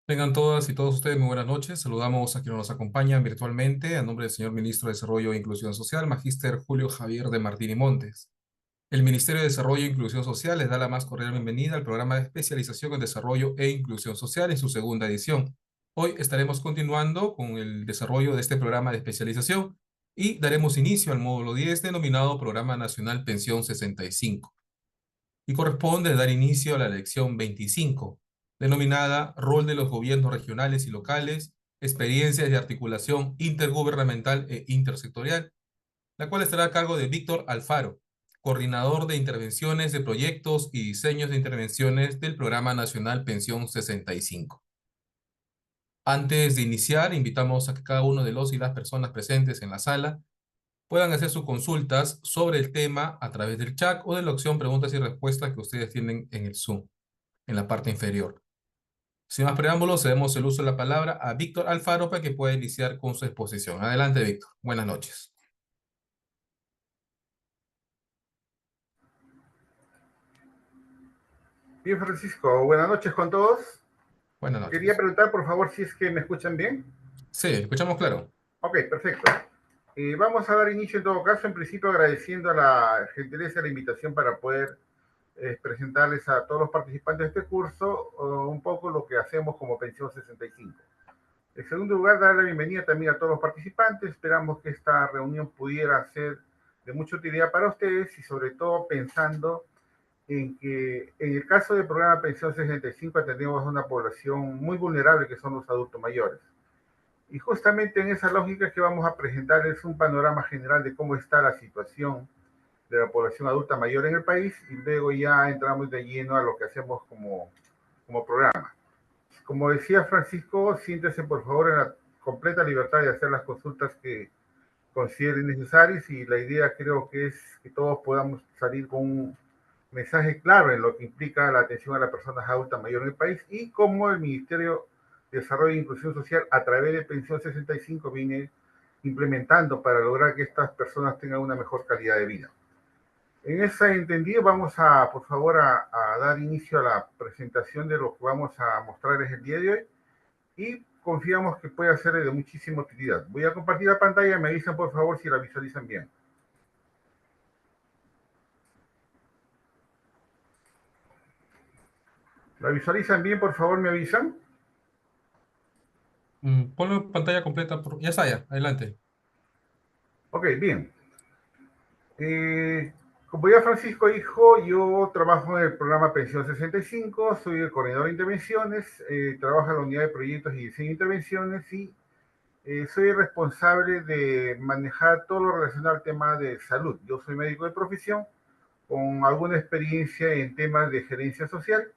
Tengan todas y todos ustedes muy buenas noches. Saludamos a quienes nos acompañan virtualmente a nombre del señor Ministro de Desarrollo e Inclusión Social, Magíster Julio Javier de Martín y Montes. El Ministerio de Desarrollo e Inclusión Social les da la más cordial bienvenida al programa de especialización en Desarrollo e Inclusión Social en su segunda edición. Hoy estaremos continuando con el desarrollo de este programa de especialización y daremos inicio al módulo 10 denominado Programa Nacional Pensión 65 y corresponde dar inicio a la lección 25, denominada Rol de los Gobiernos Regionales y Locales, Experiencias de Articulación Intergubernamental e Intersectorial, la cual estará a cargo de Víctor Alfaro, coordinador de intervenciones de proyectos y diseños de intervenciones del Programa Nacional Pensión 65. Antes de iniciar, invitamos a que cada uno de los y las personas presentes en la sala puedan hacer sus consultas sobre el tema a través del chat o de la opción preguntas y respuestas que ustedes tienen en el Zoom, en la parte inferior. Sin más preámbulos, cedemos el uso de la palabra a Víctor Alfaro para que pueda iniciar con su exposición. Adelante, Víctor. Buenas noches. Bien, Francisco, buenas noches con todos. Buenas Quería noches. preguntar, por favor, si es que me escuchan bien. Sí, escuchamos claro. Ok, perfecto. Vamos a dar inicio en todo caso, en principio agradeciendo a la gentileza de la invitación para poder presentarles a todos los participantes de este curso un poco lo que hacemos como Pensión 65. En segundo lugar, dar la bienvenida también a todos los participantes. Esperamos que esta reunión pudiera ser de mucha utilidad para ustedes y sobre todo pensando en que en el caso del programa Pensión 65 atendemos a una población muy vulnerable que son los adultos mayores. Y justamente en esa lógica que vamos a presentarles un panorama general de cómo está la situación de la población adulta mayor en el país y luego ya entramos de lleno a lo que hacemos como programa. Como decía Francisco, siéntese por favor en la completa libertad de hacer las consultas que consideren necesarias y la idea creo que es que todos podamos salir con un mensaje claro en lo que implica la atención a las personas adultas mayores en el país y cómo el Ministerio de Desarrollo e Inclusión Social a través de Pensión 65 viene implementando para lograr que estas personas tengan una mejor calidad de vida. En ese entendido vamos a, por favor, a dar inicio a la presentación de lo que vamos a mostrarles el día de hoy y confiamos que pueda ser de muchísima utilidad. Voy a compartir la pantalla, me avisan por favor si la visualizan bien. ¿La visualizan bien? Por favor, me avisan. Ponlo en pantalla completa. Ya está, ya. Adelante. Ok, bien. Como ya Francisco dijo, yo trabajo en el programa Pensión 65, soy el coordinador de intervenciones, trabajo en la unidad de proyectos y diseño de intervenciones y soy el responsable de manejar todo lo relacionado al tema de salud. Yo soy médico de profesión con alguna experiencia en temas de gerencia social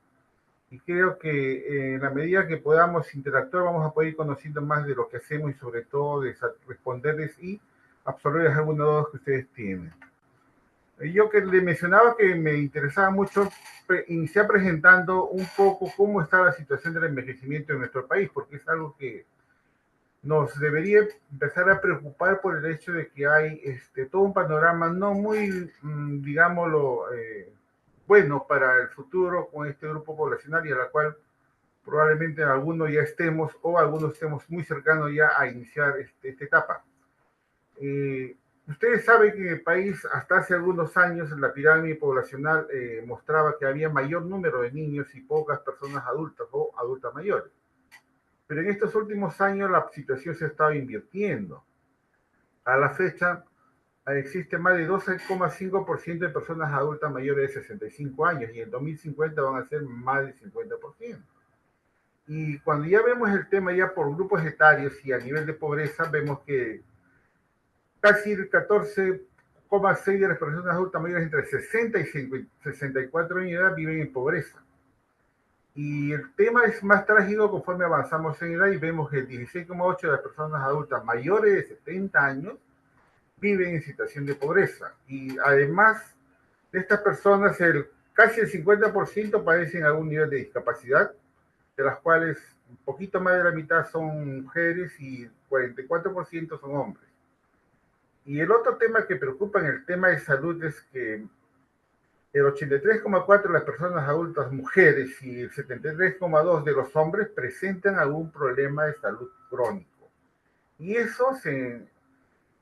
y creo que en la medida que podamos interactuar vamos a poder ir conociendo más de lo que hacemos y sobre todo de responderles y absorber algunas dudas que ustedes tienen. Yo que le mencionaba que me interesaba mucho iniciar presentando un poco cómo está la situación del envejecimiento en nuestro país, porque es algo que nos debería empezar a preocupar por el hecho de que hay todo un panorama no muy, digámoslo, bueno para el futuro con este grupo poblacional y a la cual probablemente algunos ya estemos o algunos estemos muy cercanos ya a iniciar esta etapa. Eh, Ustedes saben que en el país hasta hace algunos años la pirámide poblacional mostraba que había mayor número de niños y pocas personas adultas o adultas mayores. Pero en estos últimos años la situación se ha estado invirtiendo. A la fecha existe más de 12,5% de personas adultas mayores de 65 años y en 2050 van a ser más del 50%. Y cuando ya vemos el tema ya por grupos etarios y a nivel de pobreza, vemos que casi el 14,6% de las personas adultas mayores entre 60 y 64 años de edad viven en pobreza. Y el tema es más trágico conforme avanzamos en edad y vemos que el 16,8% de las personas adultas mayores de 70 años viven en situación de pobreza. Y además de estas personas, casi el 50% padecen algún nivel de discapacidad, de las cuales un poquito más de la mitad son mujeres y 44% son hombres. Y el otro tema que preocupa en el tema de salud es que El 83,4% de las personas adultas mujeres y el 73,2% de los hombres presentan algún problema de salud crónico. Y eso se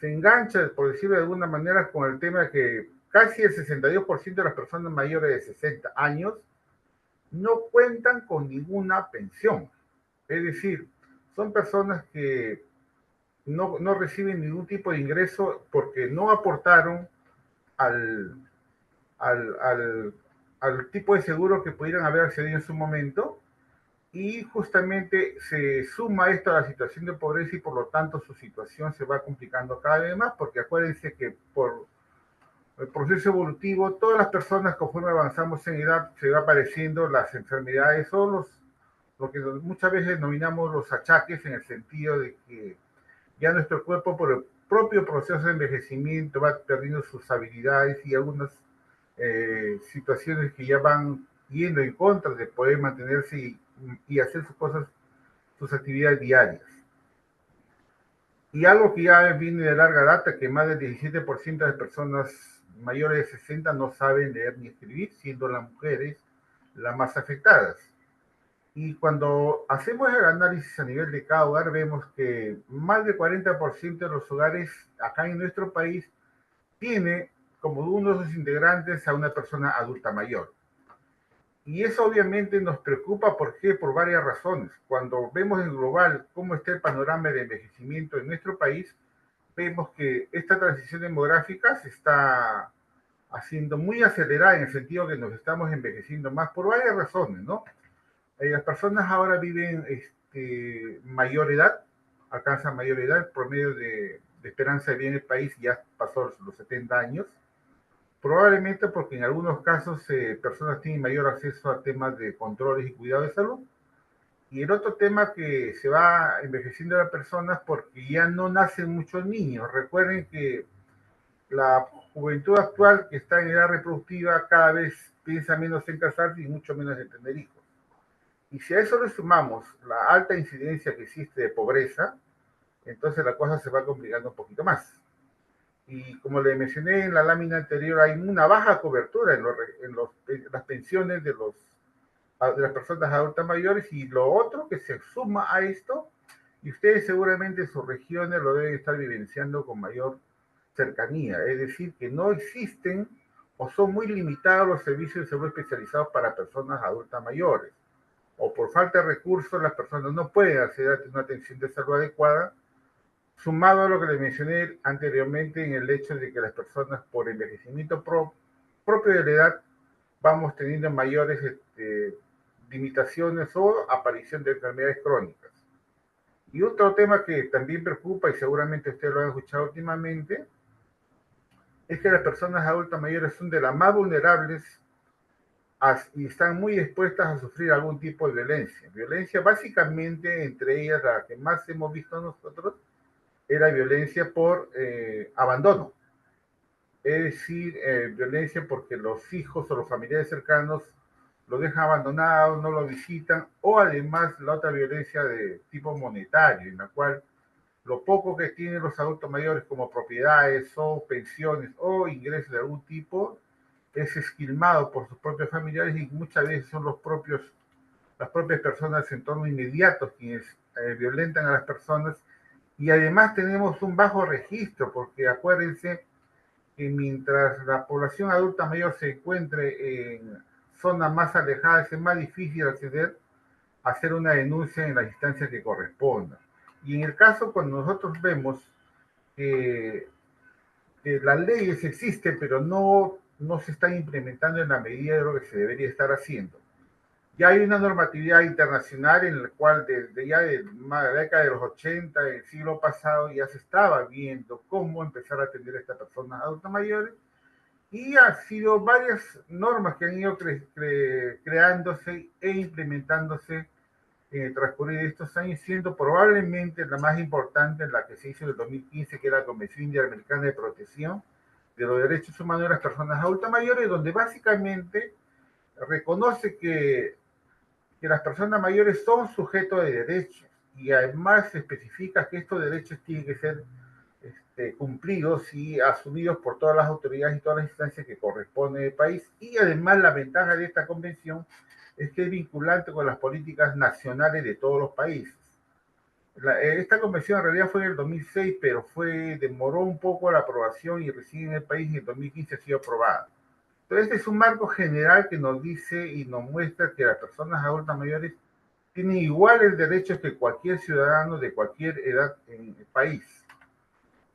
engancha, por decirlo de alguna manera, con el tema de que casi el 62% de las personas mayores de 60 años no cuentan con ninguna pensión. Es decir, son personas que no reciben ningún tipo de ingreso porque no aportaron al, al, al, al tipo de seguro que pudieran haber accedido en su momento, y justamente se suma esto a la situación de pobreza y por lo tanto su situación se va complicando cada vez más, porque acuérdense que por el proceso evolutivo, todas las personas conforme avanzamos en edad se va apareciendo las enfermedades o lo que muchas veces denominamos los achaques, en el sentido de que ya nuestro cuerpo por el propio proceso de envejecimiento va perdiendo sus habilidades y algunas situaciones que ya van yendo en contra de poder mantenerse y hacer sus cosas, sus actividades diarias. Y algo que ya viene de larga data, que más del 17% de las personas mayores de 60 no saben leer ni escribir, siendo las mujeres las más afectadas. Y cuando hacemos el análisis a nivel de cada hogar, vemos que más del 40% de los hogares acá en nuestro país tiene como uno de sus integrantes a una persona adulta mayor. Y eso obviamente nos preocupa, ¿por qué? Por varias razones. Cuando vemos en global cómo está el panorama de envejecimiento en nuestro país, vemos que esta transición demográfica se está haciendo muy acelerada, en el sentido que nos estamos envejeciendo más por varias razones, ¿no? Las personas ahora viven mayor edad, alcanzan mayor edad, el promedio de esperanza de vida en el país ya pasó los 70 años, probablemente porque en algunos casos personas tienen mayor acceso a temas de controles y cuidado de salud. Y el otro tema, que se va envejeciendo a las personas porque ya no nacen muchos niños. Recuerden que la juventud actual, que está en edad reproductiva, cada vez piensa menos en casarse y mucho menos en tener hijos. Y si a eso le sumamos la alta incidencia que existe de pobreza, entonces la cosa se va complicando un poquito más. Y como le mencioné en la lámina anterior, hay una baja cobertura en las pensiones de las personas adultas mayores. Y lo otro que se suma a esto, y ustedes seguramente en sus regiones lo deben estar vivenciando con mayor cercanía, es decir, que no existen o son muy limitados los servicios de salud especializados para personas adultas mayores, o por falta de recursos las personas no pueden acceder a una atención de salud adecuada, sumado a lo que les mencioné anteriormente en el hecho de que las personas por envejecimiento propio de la edad vamos teniendo mayores limitaciones o aparición de enfermedades crónicas. Y otro tema que también preocupa, y seguramente ustedes lo han escuchado últimamente, es que las personas adultas mayores son de las más vulnerables y están muy expuestas a sufrir algún tipo de violencia. Violencia básicamente, entre ellas la que más hemos visto nosotros, era violencia por abandono. Es decir, violencia porque los hijos o los familiares cercanos lo dejan abandonado, no lo visitan, o además la otra violencia de tipo monetario, en la cual lo poco que tienen los adultos mayores como propiedades o pensiones o ingresos de algún tipo es esquilmado por sus propios familiares, y muchas veces son las propias personas en entorno inmediatos quienes violentan a las personas. Y además tenemos un bajo registro, porque acuérdense que mientras la población adulta mayor se encuentre en zonas más alejadas, es más difícil acceder a hacer una denuncia en las instancias que correspondan. Y en el caso cuando nosotros vemos que, que las leyes existen, pero no se están implementando en la medida de lo que se debería estar haciendo. Ya hay una normatividad internacional en la cual desde ya de la década de los 80 del siglo pasado ya se estaba viendo cómo empezar a atender a estas personas adultas mayores, y han sido varias normas que han ido creándose e implementándose en el transcurrir de estos años, siendo probablemente la más importante la que se hizo en el 2015, que era la Convención Interamericana de Protección de los Derechos Humanos de las Personas Adultas Mayores, donde básicamente reconoce que las personas mayores son sujetos de derechos, y además se especifica que estos derechos tienen que ser cumplidos y asumidos por todas las autoridades y todas las instancias que corresponden al país. Y además la ventaja de esta convención es que es vinculante con las políticas nacionales de todos los países. Esta convención en realidad fue en el 2006, pero demoró un poco la aprobación y recién en el país en el 2015 ha sido aprobada. Entonces, este es un marco general que nos dice y nos muestra que las personas adultas mayores tienen iguales derechos que cualquier ciudadano de cualquier edad en el país.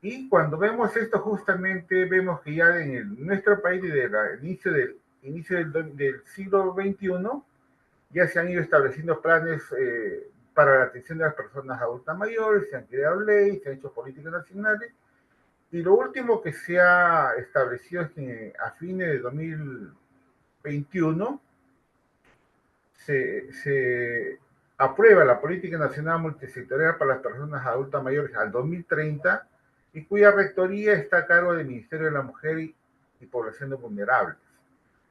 Y cuando vemos esto, justamente vemos que ya en nuestro país, desde el inicio del siglo XXI, ya se han ido estableciendo planes para la atención de las personas adultas mayores, se han creado leyes, se han hecho políticas nacionales, y lo último que se ha establecido es que a fines de 2021 se aprueba la Política Nacional Multisectorial para las Personas Adultas Mayores al 2030 y cuya rectoría está a cargo del Ministerio de la Mujer y Poblaciones Vulnerables.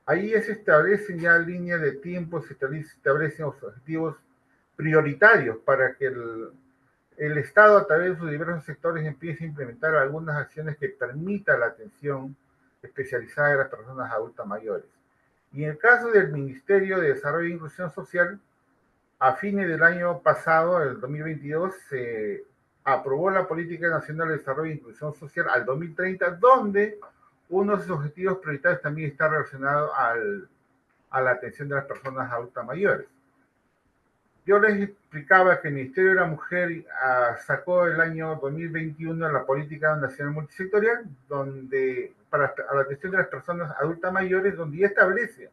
Ahí se establecen ya líneas de tiempo, se establecen objetivos prioritarios para que el Estado, a través de sus diversos sectores, empiece a implementar algunas acciones que permitan la atención especializada de las personas adultas mayores. Y en el caso del Ministerio de Desarrollo e Inclusión Social, a fines del año pasado, el 2022, se aprobó la Política Nacional de Desarrollo e Inclusión Social al 2030, donde uno de sus objetivos prioritarios también está relacionado a la atención de las personas adultas mayores. Yo les explicaba que el Ministerio de la Mujer sacó el año 2021 la Política Nacional Multisectorial, donde para la atención de las personas adultas mayores, donde ya establece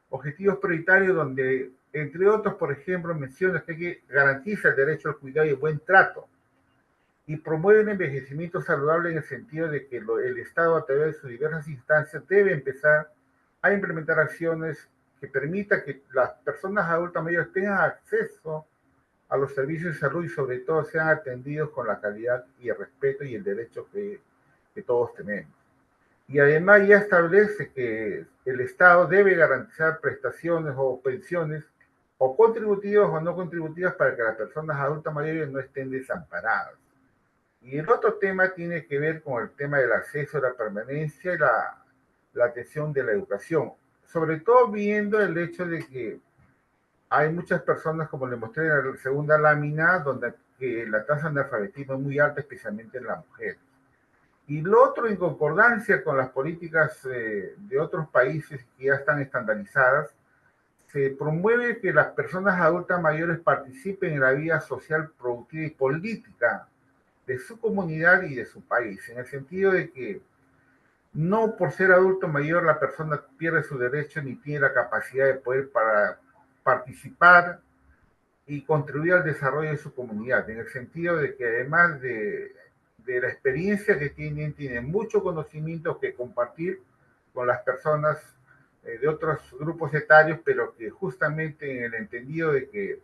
objetivos prioritarios, donde, entre otros, por ejemplo, menciona que hay que garantizar el derecho al cuidado y el buen trato, y promueve el envejecimiento saludable en el sentido de que el Estado, a través de sus diversas instancias, debe empezar a implementar acciones que permita que las personas adultas mayores tengan acceso a los servicios de salud y sobre todo sean atendidos con la calidad y el respeto y el derecho que todos tenemos. Y además ya establece que el Estado debe garantizar prestaciones o pensiones o contributivas o no contributivas para que las personas adultas mayores no estén desamparadas. Y el otro tema tiene que ver con el tema del acceso a la permanencia y la atención de la educación, sobre todo viendo el hecho de que hay muchas personas, como le mostré en la segunda lámina, donde la tasa de analfabetismo es muy alta, especialmente en las mujeres. Y lo otro, en concordancia con las políticas de otros países que ya están estandarizadas, se promueve que las personas adultas mayores participen en la vida social, productiva y política de su comunidad y de su país, en el sentido de que no por ser adulto mayor la persona pierde su derecho ni tiene la capacidad de poder participar y contribuir al desarrollo de su comunidad, en el sentido de que además de la experiencia que tienen mucho conocimiento que compartir con las personas de otros grupos etarios, pero que justamente en el entendido de que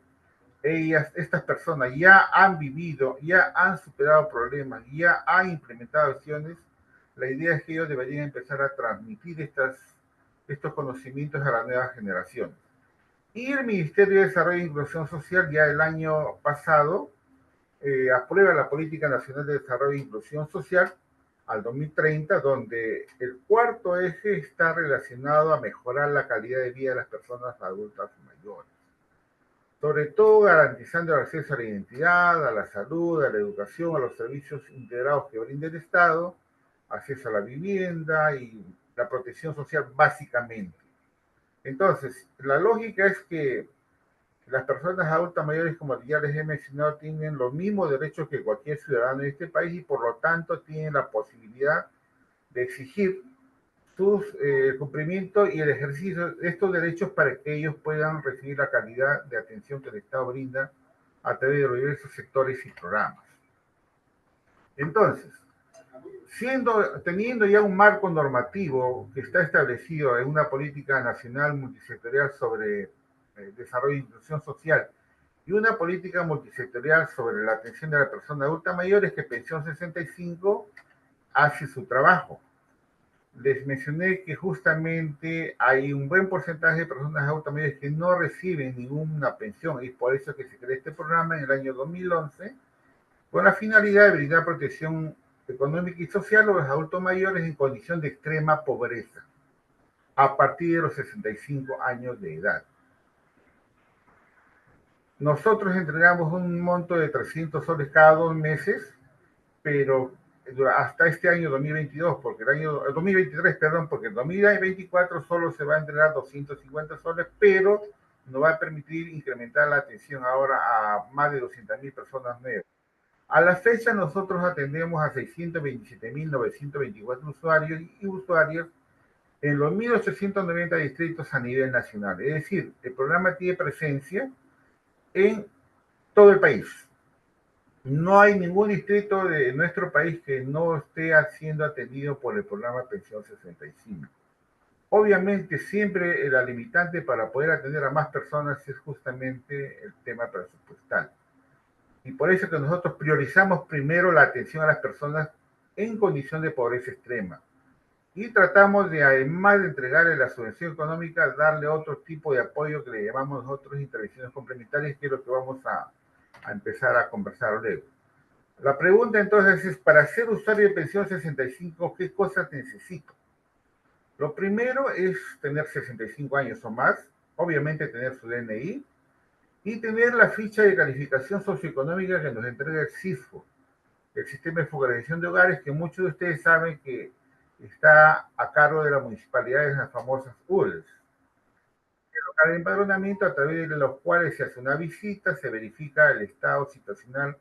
estas personas ya han vivido, ya han superado problemas, ya han implementado acciones, la idea es que ellos deberían empezar a transmitir estos conocimientos a las nuevas generaciones. Y el Ministerio de Desarrollo e Inclusión Social ya el año pasado aprueba la Política Nacional de Desarrollo e Inclusión Social al 2030, donde el cuarto eje está relacionado a mejorar la calidad de vida de las personas adultas mayores, sobre todo garantizando el acceso a la identidad, a la salud, a la educación, a los servicios integrados que brinda el Estado, acceso a la vivienda y la protección social básicamente. Entonces, la lógica es que las personas adultas mayores, como ya les he mencionado, tienen los mismos derechos que cualquier ciudadano de este país y por lo tanto tienen la posibilidad de exigir cumplimiento y el ejercicio de estos derechos para que ellos puedan recibir la calidad de atención que el Estado brinda a través de los diversos sectores y programas. Entonces, teniendo ya un marco normativo que está establecido en una política nacional multisectorial sobre desarrollo e inclusión social y una política multisectorial sobre la atención de la persona adulta mayor, es que Pensión 65 hace su trabajo. Les mencioné que justamente hay un buen porcentaje de personas adultas mayores que no reciben ninguna pensión y por eso que se creó este programa en el año 2011 con la finalidad de brindar protección económica y social o los adultos mayores en condición de extrema pobreza a partir de los 65 años de edad. Nosotros entregamos un monto de 300 soles cada 2 meses, pero hasta este año 2022, porque el 2023, perdón, porque el 2024 solo se va a entregar 250 soles, pero nos va a permitir incrementar la atención ahora a más de 200.000 personas nuevas. A la fecha nosotros atendemos a 627.924 usuarios y usuarias en los 1.890 distritos a nivel nacional. Es decir, el programa tiene presencia en todo el país. No hay ningún distrito de nuestro país que no esté siendo atendido por el programa Pensión 65. Obviamente, siempre la limitante para poder atender a más personas es justamente el tema presupuestal. Y por eso que nosotros priorizamos primero la atención a las personas en condición de pobreza extrema. Y tratamos de, además de entregarle la subvención económica, darle otro tipo de apoyo que le llamamos nosotros intervenciones complementarias, que es lo que vamos a empezar a conversar luego. La pregunta entonces es, para ser usuario de pensión 65, ¿qué cosas necesito? Lo primero es tener 65 años o más, obviamente tener su DNI y tener la ficha de calificación socioeconómica que nos entrega el CISFO, el Sistema de Focalización de Hogares, que muchos de ustedes saben que está a cargo de las municipalidades, las famosas ULS. El local de empadronamiento a través de los cuales se hace una visita, se verifica el estado situacional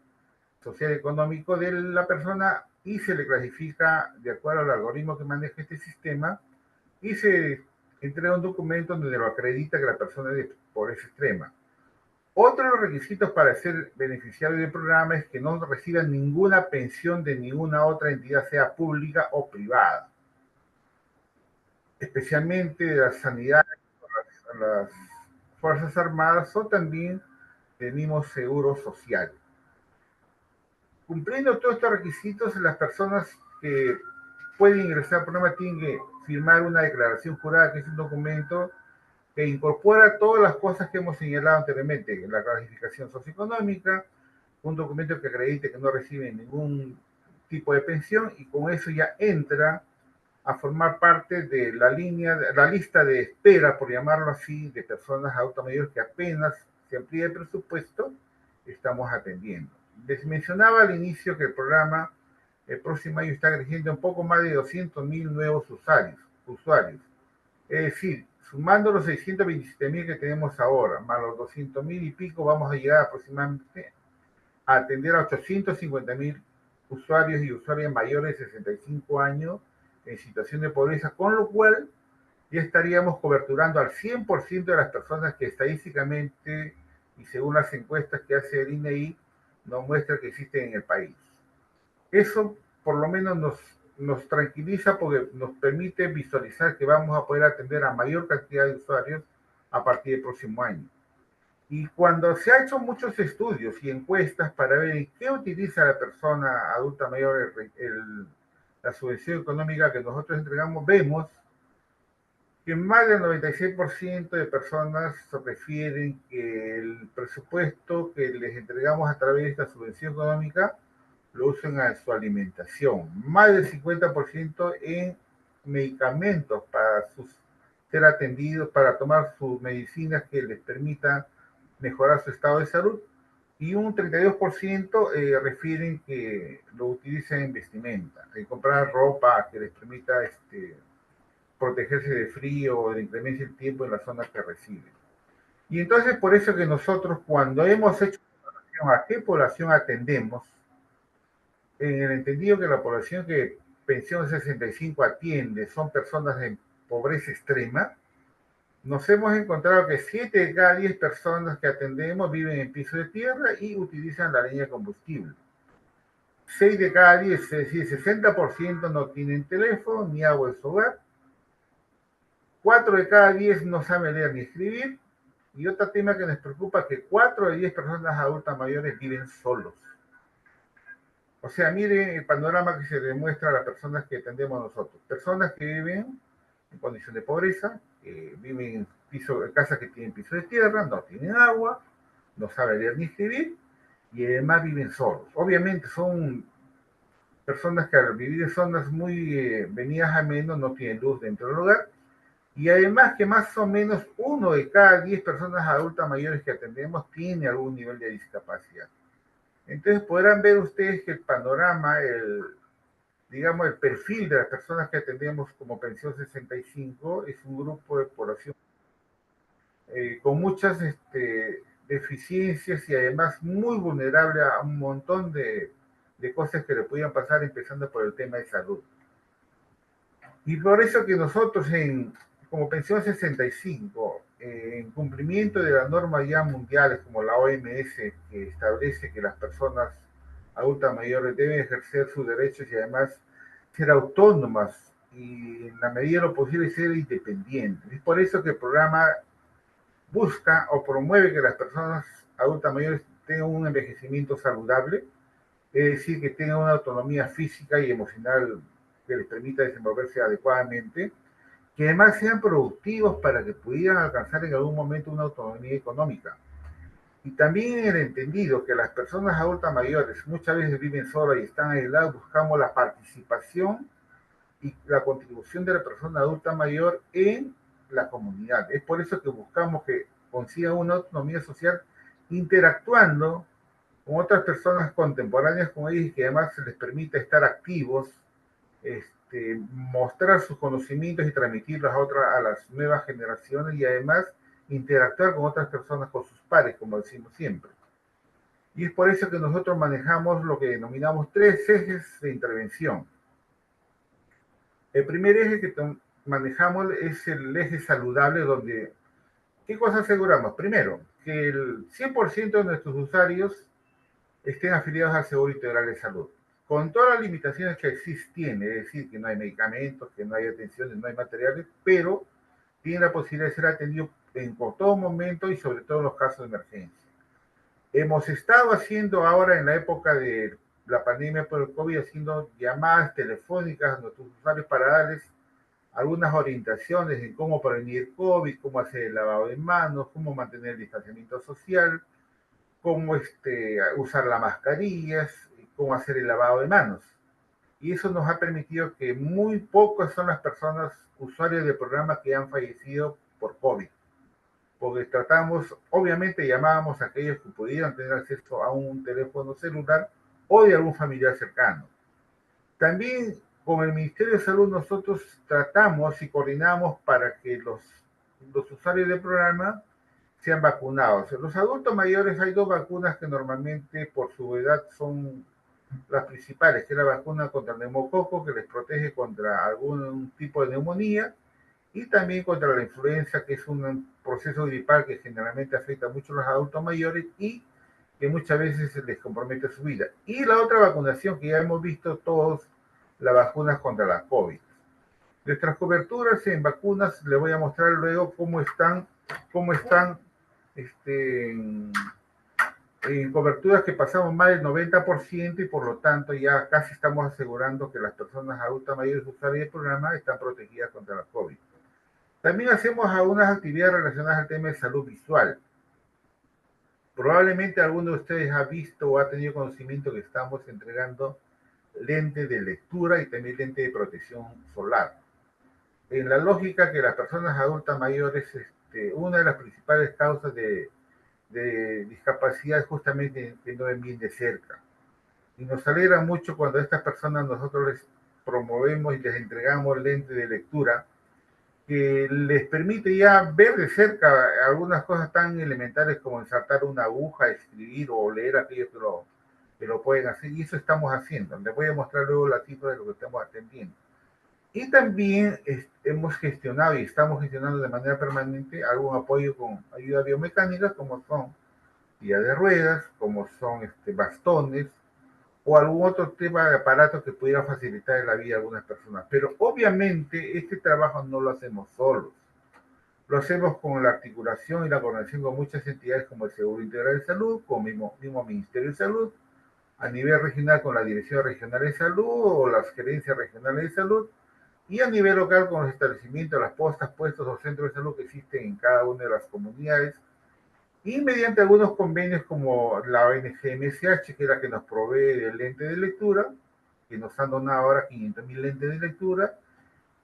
social económico de la persona y se le clasifica de acuerdo al algoritmo que maneja este sistema y se entrega un documento donde lo acredita que la persona es de pobreza extrema. Otro de los requisitos para ser beneficiario del programa es que no reciban ninguna pensión de ninguna otra entidad, sea pública o privada, especialmente de la sanidad, las Fuerzas Armadas o también tenemos seguro social. Cumpliendo todos estos requisitos, las personas que pueden ingresar al programa tienen que firmar una declaración jurada, que es un documento que incorpora todas las cosas que hemos señalado anteriormente, la clasificación socioeconómica, un documento que acredite que no reciben ningún tipo de pensión y con eso ya entra a formar parte de la lista de espera, por llamarlo así, de personas adultas mayores que apenas se amplía el presupuesto, estamos atendiendo. Les mencionaba al inicio que el programa el próximo año está creciendo un poco más de 200.000 nuevos usuarios. Es decir, sumando los 627.000 que tenemos ahora, más los 200.000 y pico, vamos a llegar aproximadamente a atender a 850.000 usuarios y usuarias mayores de 65 años en situación de pobreza, con lo cual ya estaríamos coberturando al 100% de las personas que estadísticamente y según las encuestas que hace el INEI nos muestra que existen en el país. Eso por lo menos nos tranquiliza porque nos permite visualizar que vamos a poder atender a mayor cantidad de usuarios a partir del próximo año. Y cuando se han hecho muchos estudios y encuestas para ver en qué utiliza la persona adulta mayor la subvención económica que nosotros entregamos, vemos que más del 96% de personas refieren que el presupuesto que les entregamos a través de esta subvención económica lo usan en su alimentación. Más del 50% en medicamentos para ser atendidos, para tomar sus medicinas que les permitan mejorar su estado de salud. Y un 32% refieren que lo utilizan en vestimenta, en comprar ropa que les permita protegerse de frío o de inclemencia del tiempo en las zonas que reciben. Y entonces por eso que nosotros cuando hemos hecho a qué población atendemos, en el entendido que la población que Pensión 65 atiende son personas en pobreza extrema, nos hemos encontrado que 7 de cada 10 personas que atendemos viven en piso de tierra y utilizan la leña de combustible. 6 de cada 10, es decir, 60% no tienen teléfono ni agua en su hogar. 4 de cada 10 no saben leer ni escribir. Y otro tema que nos preocupa es que 4 de 10 personas adultas mayores viven solos. O sea, miren el panorama que se demuestra a las personas que atendemos nosotros. Personas que viven en condición de pobreza, viven en casas que tienen piso de tierra, no tienen agua, no saben leer ni escribir, y además viven solos. Obviamente son personas que al vivir en zonas muy venidas a menos no tienen luz dentro del hogar. Y además que más o menos 1 de cada 10 personas adultas mayores que atendemos tiene algún nivel de discapacidad. Entonces podrán ver ustedes que el panorama, digamos, el perfil de las personas que atendemos como Pensión 65 es un grupo de población con muchas deficiencias y además muy vulnerable a un montón de cosas que le podían pasar, empezando por el tema de salud. Y por eso que nosotros, como Pensión 65, en cumplimiento de las normas ya mundiales como la OMS, que establece que las personas adultas mayores deben ejercer sus derechos y además ser autónomas y en la medida de lo posible ser independientes. Es por eso que el programa busca o promueve que las personas adultas mayores tengan un envejecimiento saludable, es decir, que tengan una autonomía física y emocional que les permita desenvolverse adecuadamente, que además sean productivos para que pudieran alcanzar en algún momento una autonomía económica. Y también en el entendido que las personas adultas mayores muchas veces viven solas y están aisladas, buscamos la participación y la contribución de la persona adulta mayor en la comunidad. Es por eso que buscamos que consiga una autonomía social interactuando con otras personas contemporáneas con ellos y que además se les permita estar activos, mostrar sus conocimientos y transmitirlos a las nuevas generaciones y además interactuar con otras personas, con sus pares, como decimos siempre. Y es por eso que nosotros manejamos lo que denominamos 3 ejes de intervención. El primer eje que manejamos es el eje saludable, donde, ¿qué cosas aseguramos? Primero, que el 100% de nuestros usuarios estén afiliados al Seguro Integral de Salud, con todas las limitaciones que existen, es decir, que no hay medicamentos, que no hay atenciones, no hay materiales, pero tienen la posibilidad de ser atendidos en todo momento y sobre todo en los casos de emergencia. Hemos estado haciendo ahora en la época de la pandemia por el COVID, haciendo llamadas telefónicas a nuestros usuarios para darles algunas orientaciones en cómo prevenir COVID, cómo hacer el lavado de manos, cómo mantener el distanciamiento social, cómo usar las mascarillas, cómo hacer el lavado de manos. Y eso nos ha permitido que muy pocas son las personas usuarios del programa que han fallecido por COVID. Porque tratamos, obviamente llamábamos a aquellos que pudieran tener acceso a un teléfono celular o de algún familiar cercano. También con el Ministerio de Salud nosotros tratamos y coordinamos para que los usuarios del programa sean vacunados. En los adultos mayores hay 2 vacunas que normalmente por su edad son las principales, que es la vacuna contra el neumococo, que les protege contra algún tipo de neumonía, y también contra la influenza, que es un proceso gripal que generalmente afecta mucho a los adultos mayores y que muchas veces les compromete su vida. Y la otra vacunación que ya hemos visto todos, las vacunas contra la COVID. Nuestras coberturas en vacunas, les voy a mostrar luego cómo están en coberturas que pasamos más del 90% y por lo tanto ya casi estamos asegurando que las personas adultas mayores usuarias del programa están protegidas contra la COVID. También hacemos algunas actividades relacionadas al tema de salud visual. Probablemente alguno de ustedes ha visto o ha tenido conocimiento que estamos entregando lentes de lectura y también lentes de protección solar. En la lógica que las personas adultas mayores, una de las principales causas de discapacidad es justamente que no ven bien de cerca. Y nos alegra mucho cuando a estas personas nosotros les promovemos y les entregamos lentes de lectura que les permite ya ver de cerca algunas cosas tan elementales como ensartar una aguja, escribir o leer aquellos que lo pueden hacer. Y eso estamos haciendo. Les voy a mostrar luego la cifra de lo que estamos atendiendo. Y también hemos gestionado y estamos gestionando de manera permanente algún apoyo con ayuda biomecánica, como son sillas de ruedas, como son bastones, o algún otro tema de aparatos que pudiera facilitar la vida de algunas personas. Pero obviamente este trabajo no lo hacemos solos. Lo hacemos con la articulación y la coordinación con muchas entidades como el Seguro Integral de Salud, con el mismo Ministerio de Salud, a nivel regional con la Dirección Regional de Salud o las gerencias regionales de salud, y a nivel local con los establecimientos, las postas, puestos o centros de salud que existen en cada una de las comunidades, y mediante algunos convenios como la ONG MSH, que es la que nos provee del lente de lectura, que nos han donado ahora 500.000 lentes de lectura,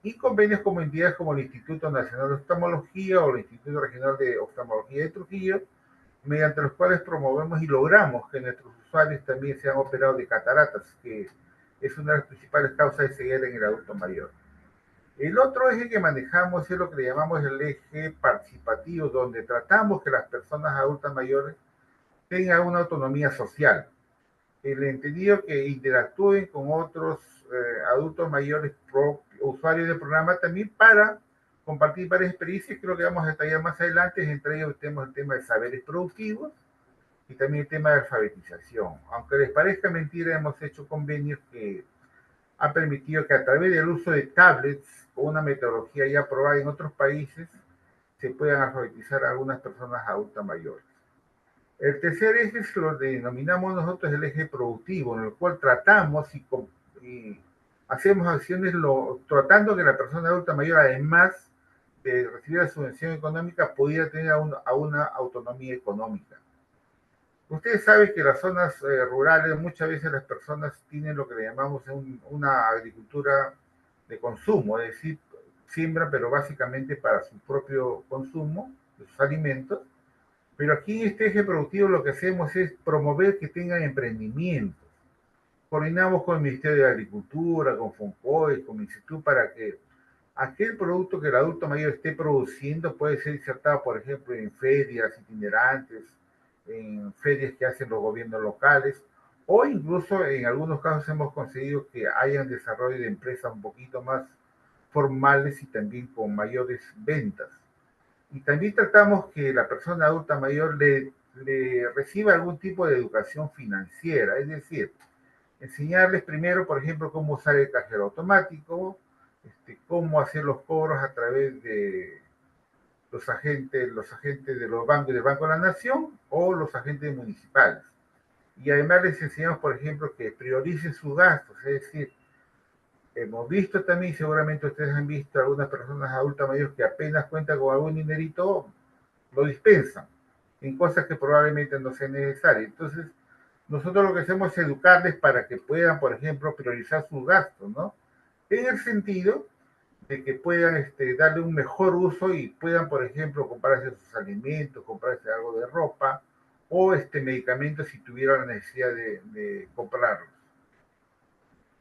y convenios como entidades como el Instituto Nacional de Oftalmología o el Instituto Regional de Oftalmología de Trujillo, mediante los cuales promovemos y logramos que nuestros usuarios también sean operados de cataratas, que es una de las principales causas de ceguera en el adulto mayor. El otro eje que manejamos es lo que le llamamos el eje participativo, donde tratamos que las personas adultas mayores tengan una autonomía social, el entendido que interactúen con otros adultos mayores usuarios del programa también para compartir varias experiencias que lo que vamos a detallar más adelante. Entre ellos tenemos el tema de saberes productivos y también el tema de alfabetización. Aunque les parezca mentira, hemos hecho convenios que han permitido que a través del uso de tablets o una metodología ya aprobada en otros países se puedan alfabetizar a algunas personas adultas mayores. El tercer eje es lo que denominamos nosotros el eje productivo, en el cual tratamos y hacemos acciones tratando que la persona adulta mayor, además de recibir la subvención económica, pudiera tener una autonomía económica. Ustedes saben que las zonas rurales muchas veces las personas tienen lo que le llamamos una agricultura de consumo, es decir, siembran pero básicamente para su propio consumo de sus alimentos. Pero aquí en este eje productivo lo que hacemos es promover que tengan emprendimientos. Coordinamos con el Ministerio de Agricultura, con FONCOE, con Instituto, para que aquel producto que el adulto mayor esté produciendo puede ser insertado, por ejemplo, en ferias itinerantes, en ferias que hacen los gobiernos locales, o incluso en algunos casos hemos conseguido que hayan desarrollo de empresas un poquito más formales y también con mayores ventas. Y también tratamos que la persona adulta mayor le reciba algún tipo de educación financiera, es decir, enseñarles primero, por ejemplo, cómo usar el cajero automático, cómo hacer los cobros a través de los agentes de los bancos del Banco de la Nación o los agentes municipales. Y además les enseñamos, por ejemplo, que prioricen sus gastos, es decir, hemos visto también, seguramente ustedes han visto algunas personas adultas mayores que apenas cuentan con algún dinerito, lo dispensan en cosas que probablemente no sean necesarias. Entonces, nosotros lo que hacemos es educarles para que puedan, por ejemplo, priorizar sus gastos, ¿no? En el sentido de que puedan darle un mejor uso y puedan, por ejemplo, comprarse sus alimentos, comprarse algo de ropa o medicamentos si tuvieran la necesidad de comprarlos.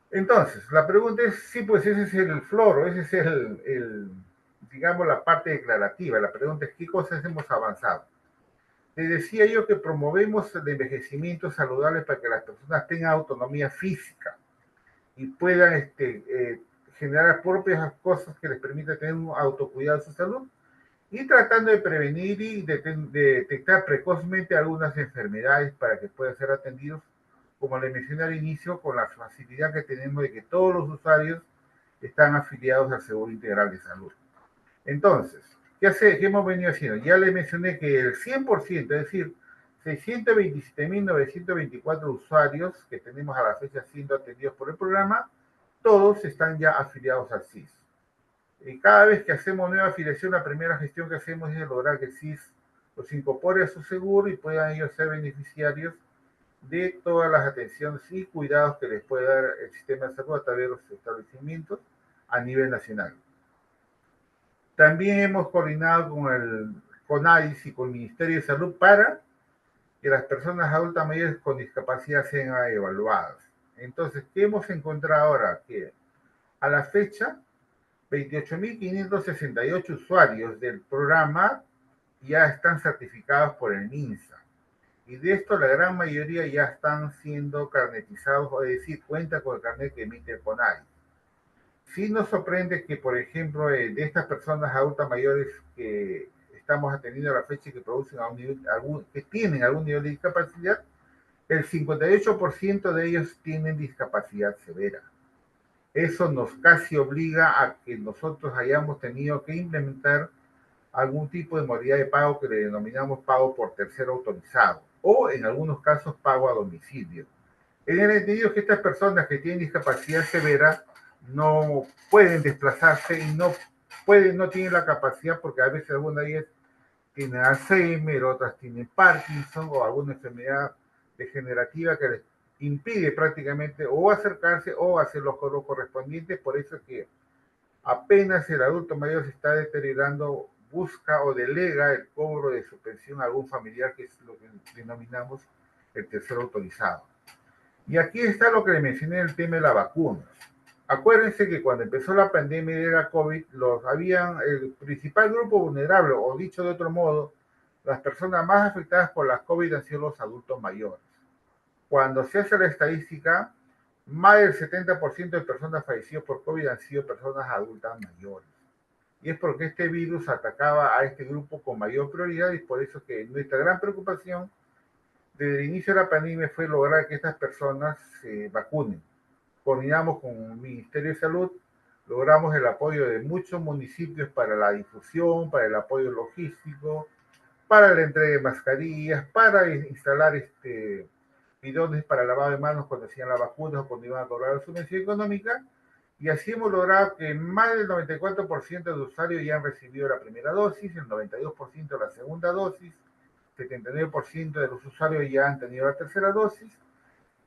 Entonces, la pregunta es, sí, pues ese es el floro, ese es digamos, la parte declarativa. La pregunta es, ¿qué cosas hemos avanzado? Les decía yo que promovemos el envejecimiento saludable para que las personas tengan autonomía física y puedan generar propias cosas que les permitan tener un autocuidado de su salud y tratando de prevenir y de detectar precozmente algunas enfermedades para que puedan ser atendidos, como les mencioné al inicio, con la facilidad que tenemos de que todos los usuarios están afiliados al Seguro Integral de Salud. Entonces, ¿qué hemos venido haciendo? Ya les mencioné que el 100%, es decir, 627.924 usuarios que tenemos a la fecha siendo atendidos por el programa, todos están ya afiliados al SIS. Y cada vez que hacemos nueva afiliación, la primera gestión que hacemos es lograr que el SIS los incorpore a su seguro y puedan ellos ser beneficiarios de todas las atenciones y cuidados que les puede dar el sistema de salud a través de los establecimientos a nivel nacional. También hemos coordinado con el CONADIS y con el Ministerio de Salud para que las personas adultas mayores con discapacidad sean evaluadas. Entonces, ¿qué hemos encontrado ahora? Que a la fecha, 28.568 usuarios del programa ya están certificados por el MINSA. Y de esto la gran mayoría ya están siendo carnetizados, es decir, cuenta con el carnet que emite el CONADIS. Sí nos sorprende que, por ejemplo, de estas personas adultas mayores que estamos atendiendo a la fecha y que producen que tienen algún nivel de discapacidad, el 58% de ellos tienen discapacidad severa. Eso nos casi obliga a que nosotros hayamos tenido que implementar algún tipo de modalidad de pago que le denominamos pago por tercero autorizado o en algunos casos pago a domicilio. En el entendido que estas personas que tienen discapacidad severa no pueden desplazarse y no tienen la capacidad porque a veces algunas de ellas tienen Alzheimer, otras tienen Parkinson o alguna enfermedad degenerativa que les impide prácticamente o acercarse o hacer los cobros correspondientes. Por eso es que apenas el adulto mayor se está deteriorando, busca o delega el cobro de su pensión a algún familiar, que es lo que denominamos el tercero autorizado. Y aquí está lo que le mencioné, el tema de la vacuna. Acuérdense que cuando empezó la pandemia de la COVID, el principal grupo vulnerable, o dicho de otro modo, las personas más afectadas por la COVID han sido los adultos mayores. Cuando se hace la estadística, más del 70% de personas fallecidas por COVID han sido personas adultas mayores. Y es porque este virus atacaba a este grupo con mayor prioridad, y por eso que nuestra gran preocupación desde el inicio de la pandemia fue lograr que estas personas se vacunen. Coordinamos con el Ministerio de Salud, logramos el apoyo de muchos municipios para la difusión, para el apoyo logístico, para la entrega de mascarillas, para instalar bidones para lavado de manos cuando hacían la vacuna o cuando iban a cobrar la subvención económica. Y así hemos logrado que más del 94% de usuarios ya han recibido la primera dosis, el 92% la segunda dosis, 79% de los usuarios ya han tenido la tercera dosis,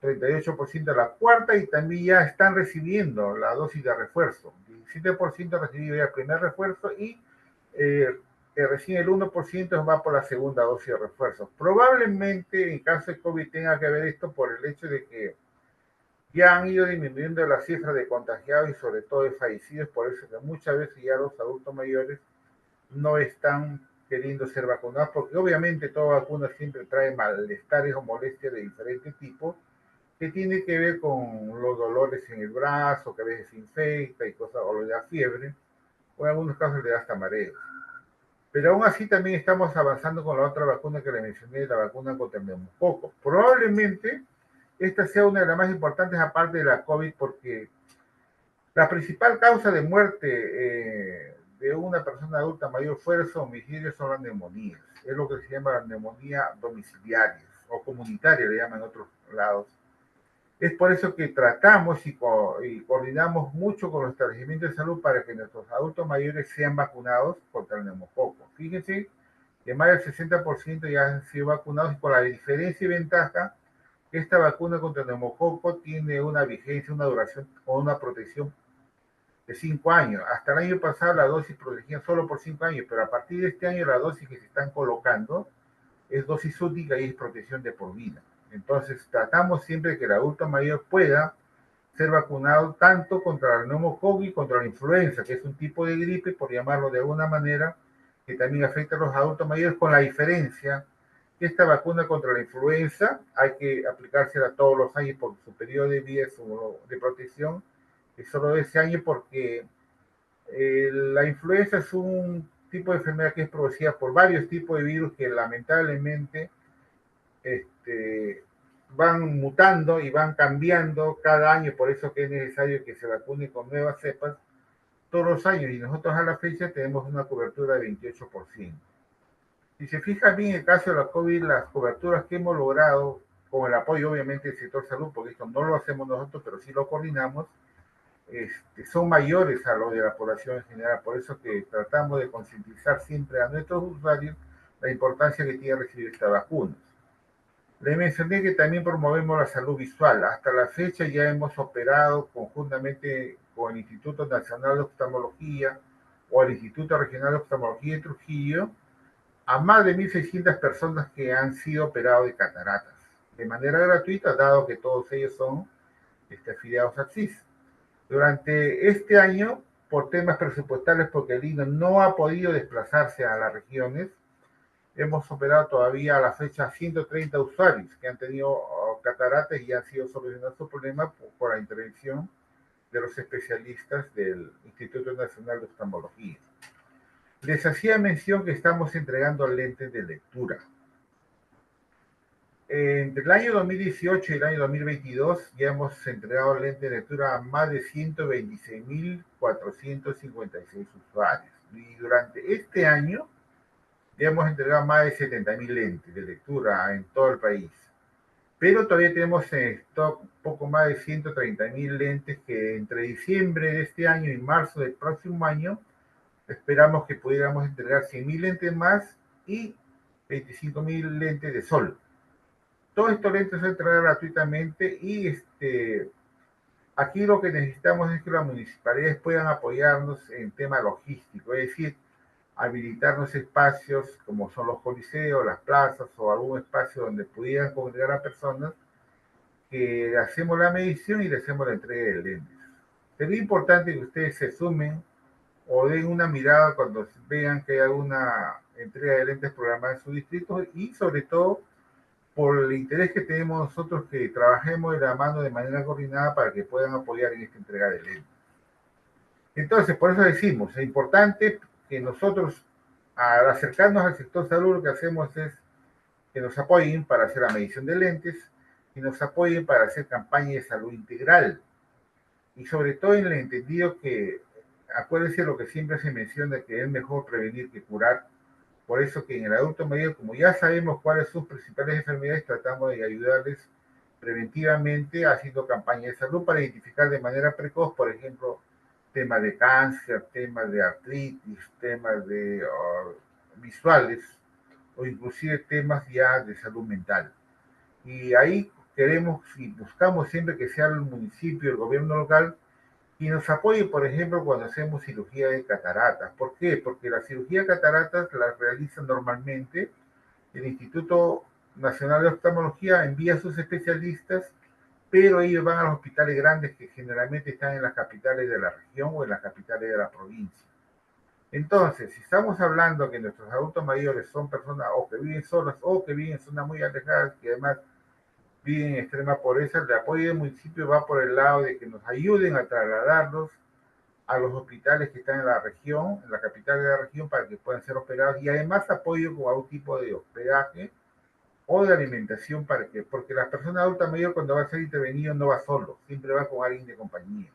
38% la cuarta, y también ya están recibiendo la dosis de refuerzo. 17% ha recibido ya el primer refuerzo, y recién el 1% va por la segunda dosis de refuerzo. Probablemente en caso de COVID tenga que ver esto por el hecho de que ya han ido disminuyendo las cifras de contagiados y sobre todo de fallecidos. Por eso que muchas veces ya los adultos mayores no están queriendo ser vacunados, porque obviamente toda vacuna siempre trae malestares o molestias de diferentes tipos, que tiene que ver con los dolores en el brazo, que a veces se infecta y cosas, o le da fiebre, o en algunos casos le da hasta mareos. Pero aún así también estamos avanzando con la otra vacuna que le mencioné, la vacuna contra el neumococo. Probablemente esta sea una de las más importantes aparte de la COVID, porque la principal causa de muerte de una persona adulta mayor fuera de su homicidio son las neumonías. Es lo que se llama la neumonía domiciliaria o comunitaria, le llaman en otros lados. Es por eso que tratamos y coordinamos mucho con los establecimientos de salud para que nuestros adultos mayores sean vacunados contra el neumococo. Fíjense que más del 60% ya han sido vacunados, y con la diferencia y ventaja que esta vacuna contra el neumococo tiene una vigencia, una duración o una protección de 5 años. Hasta el año pasado la dosis protegía solo por 5 años, pero a partir de este año la dosis que se están colocando es dosis única y es protección de por vida. Entonces tratamos siempre de que el adulto mayor pueda ser vacunado tanto contra el neumococo y contra la influenza, que es un tipo de gripe, por llamarlo de alguna manera, que también afecta a los adultos mayores, con la diferencia que esta vacuna contra la influenza hay que aplicársela todos los años porque su periodo de vida de protección es solo de ese año, porque la influenza es un tipo de enfermedad que es producida por varios tipos de virus que lamentablemente van mutando y van cambiando cada año. Por eso que es necesario que se vacune con nuevas cepas todos los años, y nosotros a la fecha tenemos una cobertura de 28%. Si se fija bien, en el caso de la COVID, las coberturas que hemos logrado, con el apoyo obviamente del sector salud, porque esto no lo hacemos nosotros, pero sí lo coordinamos, son mayores a los de la población en general. Por eso que tratamos de concientizar siempre a nuestros usuarios la importancia que tiene recibir esta vacuna. Le mencioné que también promovemos la salud visual. Hasta la fecha ya hemos operado conjuntamente con el Instituto Nacional de Oftalmología o el Instituto Regional de Oftalmología de Trujillo a más de 1.600 personas que han sido operados de cataratas de manera gratuita, dado que todos ellos son afiliados al CIS. Durante este año, por temas presupuestales, porque el INO no ha podido desplazarse a las regiones, hemos operado todavía a la fecha 130 usuarios que han tenido cataratas y han sido solucionados su problema por la intervención de los especialistas del Instituto Nacional de Oftalmología. Les hacía mención que estamos entregando lentes de lectura. Entre el año 2018 y el año 2022 ya hemos entregado lentes de lectura a más de 126.456 usuarios. Y durante este año ya hemos entregado más de 70.000 lentes de lectura en todo el país. Pero todavía tenemos en stock poco más de 130.000 lentes que entre diciembre de este año y marzo del próximo año esperamos que pudiéramos entregar 100.000 lentes más y 25.000 lentes de sol. Todos estos lentes se entregan gratuitamente y aquí lo que necesitamos es que las municipalidades puedan apoyarnos en tema logístico, es decir, habilitarnos espacios como son los coliseos, las plazas o algún espacio donde pudieran congregar a personas que le hacemos la medición y le hacemos la entrega de lentes. Sería importante que ustedes se sumen o den una mirada cuando vean que hay alguna entrega de lentes programada en su distrito y sobre todo por el interés que tenemos nosotros que trabajemos de la mano de manera coordinada para que puedan apoyar en esta entrega de lentes. Entonces, por eso decimos, es importante que nosotros, al acercarnos al sector salud, lo que hacemos es que nos apoyen para hacer la medición de lentes y nos apoyen para hacer campaña de salud integral. Y sobre todo en el entendido que, acuérdense lo que siempre se menciona, que es mejor prevenir que curar. Por eso que en el adulto mayor, como ya sabemos cuáles son sus principales enfermedades, tratamos de ayudarles preventivamente haciendo campañas de salud para identificar de manera precoz, por ejemplo, temas de cáncer, temas de artritis, temas de visuales o inclusive temas ya de salud mental. Y ahí queremos y buscamos siempre que sea el municipio, el gobierno local, y nos apoye, por ejemplo, cuando hacemos cirugía de cataratas. ¿Por qué? Porque la cirugía de cataratas la realizan normalmente el Instituto Nacional de Oftalmología, envía a sus especialistas, pero ellos van a los hospitales grandes que generalmente están en las capitales de la región o en las capitales de la provincia. Entonces, si estamos hablando que nuestros adultos mayores son personas o que viven solas o que viven en zonas muy alejadas, que además viven en extrema pobreza, el apoyo del municipio va por el lado de que nos ayuden a trasladarlos a los hospitales que están en la región, en la capital de la región, para que puedan ser operados y además apoyo con algún tipo de hospedaje o de alimentación para que, porque la persona adulta mayor cuando va a ser intervenido no va solo, siempre va con alguien de compañía.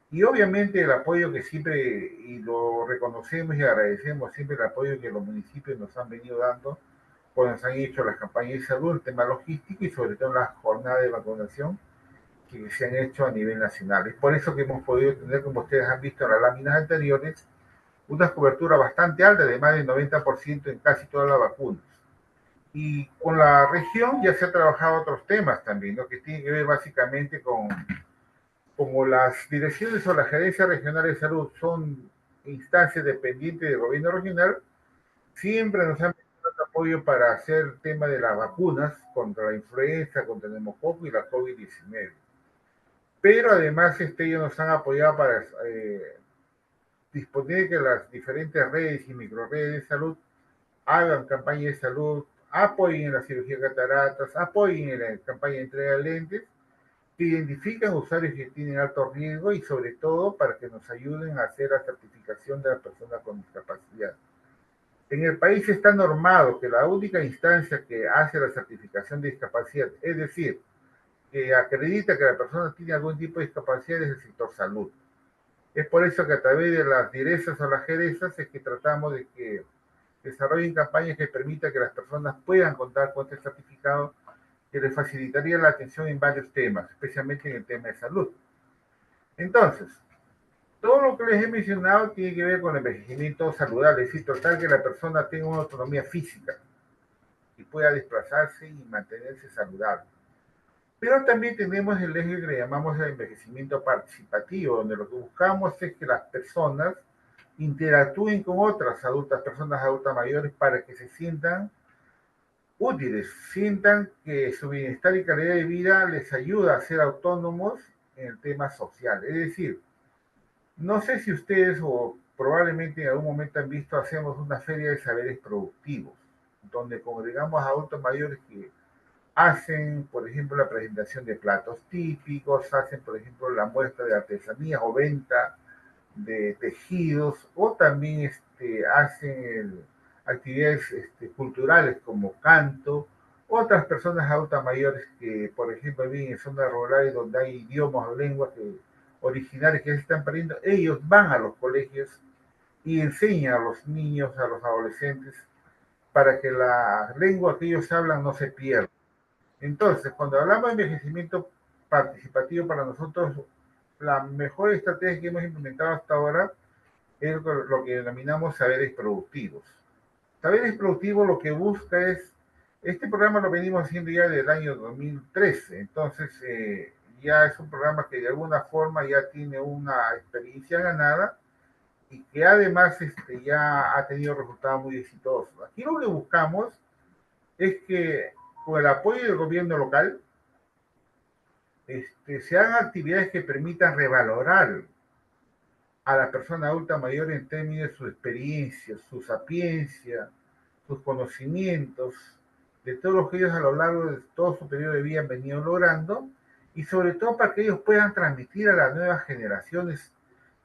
Y obviamente el apoyo que siempre, y lo reconocemos y agradecemos siempre el apoyo que los municipios nos han venido dando cuando se han hecho las campañas de salud, el tema logístico y sobre todo las jornadas de vacunación que se han hecho a nivel nacional. Es por eso que hemos podido tener, como ustedes han visto en las láminas anteriores, una cobertura bastante alta de más del 90% en casi todas las vacunas. Y con la región ya se ha trabajado otros temas también, ¿no? Que tienen que ver básicamente con, como las direcciones o las gerencias regionales de salud son instancias dependientes del gobierno regional, siempre nos han dado apoyo para hacer el tema de las vacunas contra la influenza, contra el neumococo y la COVID-19. Pero además ellos nos han apoyado para disponer de que las diferentes redes y microredes de salud hagan campañas de salud, apoyen en la cirugía de cataratas, apoyen en la campaña de entrega de lentes, que identifican usuarios que tienen alto riesgo y sobre todo para que nos ayuden a hacer la certificación de las personas con discapacidad. En el país está normado que la única instancia que hace la certificación de discapacidad, es decir, que acredita que la persona tiene algún tipo de discapacidad, es el sector salud. Es por eso que a través de las direzas o las jerezas es que tratamos de que desarrollen campañas que permitan que las personas puedan contar con este certificado que les facilitaría la atención en varios temas, especialmente en el tema de salud. Entonces, todo lo que les he mencionado tiene que ver con el envejecimiento saludable, es decir, tratar que la persona tenga una autonomía física y pueda desplazarse y mantenerse saludable. Pero también tenemos el eje que le llamamos el envejecimiento participativo, donde lo que buscamos es que las personas interactúen con otras adultas, personas adultas mayores, para que se sientan útiles, sientan que su bienestar y calidad de vida les ayuda a ser autónomos en el tema social. Es decir, no sé si ustedes o probablemente en algún momento han visto, hacemos una feria de saberes productivos, donde congregamos a adultos mayores que hacen, por ejemplo, la presentación de platos típicos, hacen, por ejemplo, la muestra de artesanías o venta de tejidos, o también hacen actividades culturales como canto. Otras personas adultas mayores que, por ejemplo, viven en zonas rurales donde hay idiomas o lenguas originarias que se están perdiendo, ellos van a los colegios y enseñan a los niños, a los adolescentes, para que la lengua que ellos hablan no se pierda. Entonces, cuando hablamos de envejecimiento participativo, para nosotros la mejor estrategia que hemos implementado hasta ahora es lo que denominamos saberes productivos. Saberes productivos lo que busca es Este programa lo venimos haciendo ya desde el año 2013, entonces ya es un programa que de alguna forma ya tiene una experiencia ganada y que además ya ha tenido resultados muy exitosos. Aquí lo que buscamos es que con el apoyo del gobierno local se hagan actividades que permitan revalorar a la persona adulta mayor en términos de su experiencia, su sapiencia, sus conocimientos, de todo lo que ellos a lo largo de todo su periodo de vida han venido logrando, y sobre todo para que ellos puedan transmitir a las nuevas generaciones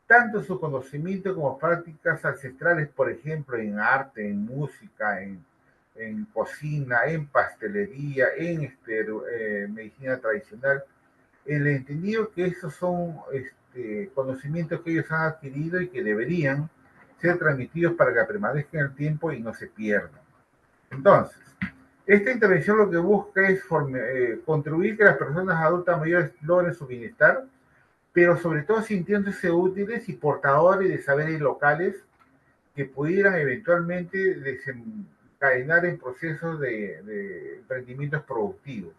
tanto su conocimiento como prácticas ancestrales, por ejemplo, en arte, en música, en cocina, en pastelería, en medicina tradicional, el entendido que esos son conocimientos que ellos han adquirido y que deberían ser transmitidos para que permanezcan en el tiempo y no se pierdan. Entonces, esta intervención lo que busca es contribuir que las personas adultas mayores logren su bienestar, pero sobre todo sintiéndose útiles y portadores de saberes locales que pudieran eventualmente desencadenar en procesos de emprendimientos productivos.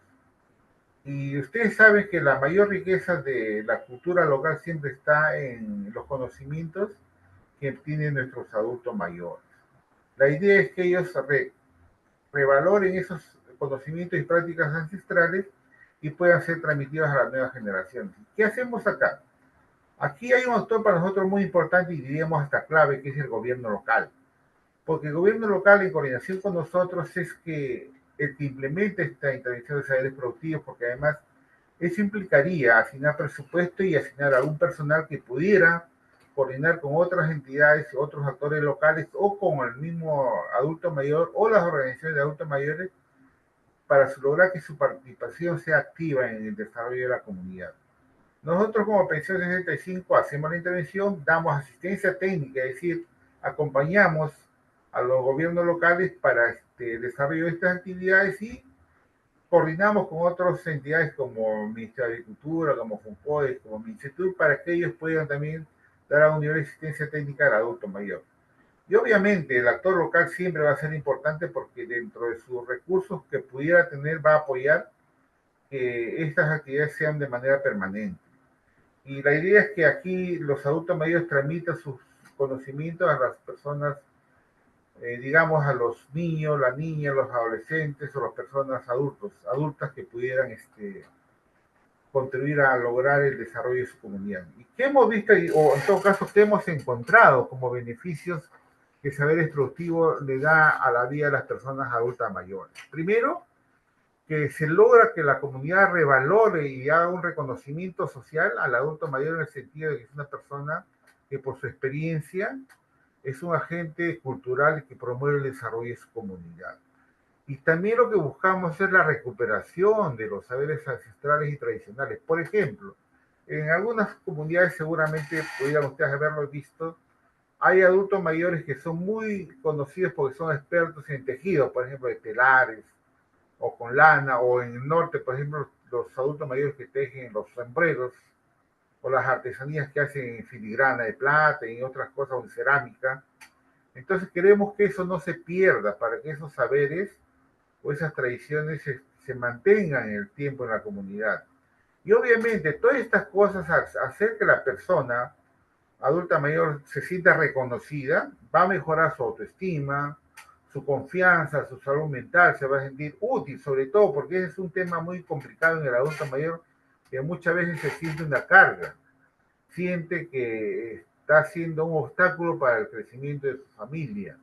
Y ustedes saben que la mayor riqueza de la cultura local siempre está en los conocimientos que tienen nuestros adultos mayores. La idea es que ellos revaloren esos conocimientos y prácticas ancestrales y puedan ser transmitidos a las nuevas generaciones. ¿Qué hacemos acá? Aquí hay un actor para nosotros muy importante y diríamos hasta clave, que es el gobierno local. Porque el gobierno local, en coordinación con nosotros, es que el que implementa esta intervención de saberes productivos, porque además eso implicaría asignar presupuesto y asignar algún personal que pudiera coordinar con otras entidades, otros actores locales o con el mismo adulto mayor o las organizaciones de adultos mayores para lograr que su participación sea activa en el desarrollo de la comunidad. Nosotros como Pensión 65 hacemos la intervención, damos asistencia técnica, es decir, acompañamos a los gobiernos locales para el desarrollo de estas actividades y coordinamos con otras entidades como el Ministerio de Agricultura, como FUNCODES, como MINCETUR, para que ellos puedan también dar a un nivel de asistencia técnica al adulto mayor. Y obviamente el actor local siempre va a ser importante porque dentro de sus recursos que pudiera tener va a apoyar que estas actividades sean de manera permanente. Y la idea es que aquí los adultos mayores transmitan sus conocimientos a las personas, digamos, a los niños, las niñas, los adolescentes o las personas adultas que pudieran contribuir a lograr el desarrollo de su comunidad. ¿Y qué hemos visto, o en todo caso, qué hemos encontrado como beneficios que el saber instructivo le da a la vida de las personas adultas mayores? Primero, que se logra que la comunidad revalore y haga un reconocimiento social al adulto mayor en el sentido de que es una persona que por su experiencia es un agente cultural que promueve el desarrollo de su comunidad. Y también lo que buscamos es la recuperación de los saberes ancestrales y tradicionales. Por ejemplo, en algunas comunidades seguramente pudieran ustedes haberlo visto, hay adultos mayores que son muy conocidos porque son expertos en tejido, por ejemplo, de telares, o con lana, o en el norte, por ejemplo, los adultos mayores que tejen los sombreros, o las artesanías que hacen en filigrana de plata y otras cosas, o en cerámica. Entonces queremos que eso no se pierda, para que esos saberes o esas tradiciones se mantengan en el tiempo en la comunidad. Y obviamente todas estas cosas hacer que la persona adulta mayor se sienta reconocida, va a mejorar su autoestima, su confianza, su salud mental, se va a sentir útil, sobre todo porque ese es un tema muy complicado en el adulto mayor, que muchas veces se siente una carga, siente que está siendo un obstáculo para el crecimiento de su familia.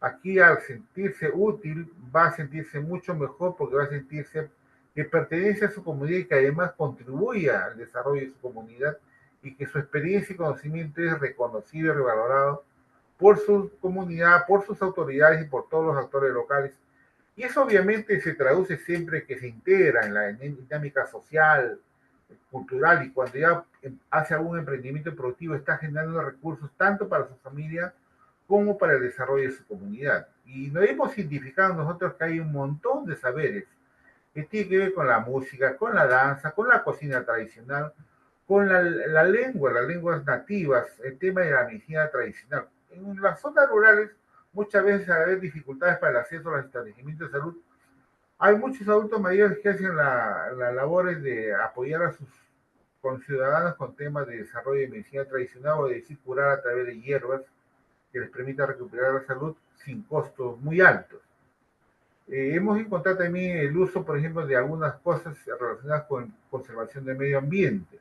Aquí al sentirse útil va a sentirse mucho mejor porque va a sentirse que pertenece a su comunidad y que además contribuye al desarrollo de su comunidad y que su experiencia y conocimiento es reconocido y revalorado por su comunidad, por sus autoridades y por todos los actores locales. Y eso obviamente se traduce siempre que se integra en la dinámica social, cultural y cuando ya hace algún emprendimiento productivo está generando recursos tanto para su familia como para el desarrollo de su comunidad. Y nos hemos identificado nosotros que hay un montón de saberes que tienen que ver con la música, con la danza, con la cocina tradicional, con la lengua, las lenguas nativas, el tema de la medicina tradicional. En las zonas rurales muchas veces al haber dificultades para el acceso a los establecimientos de salud, Hay muchos adultos mayores que hacen la labores de apoyar a sus conciudadanos con temas de desarrollo de medicina tradicional o de decir curar a través de hierbas que les permita recuperar la salud sin costos muy altos. Hemos encontrado también el uso, por ejemplo, de algunas cosas relacionadas con conservación del medio ambiente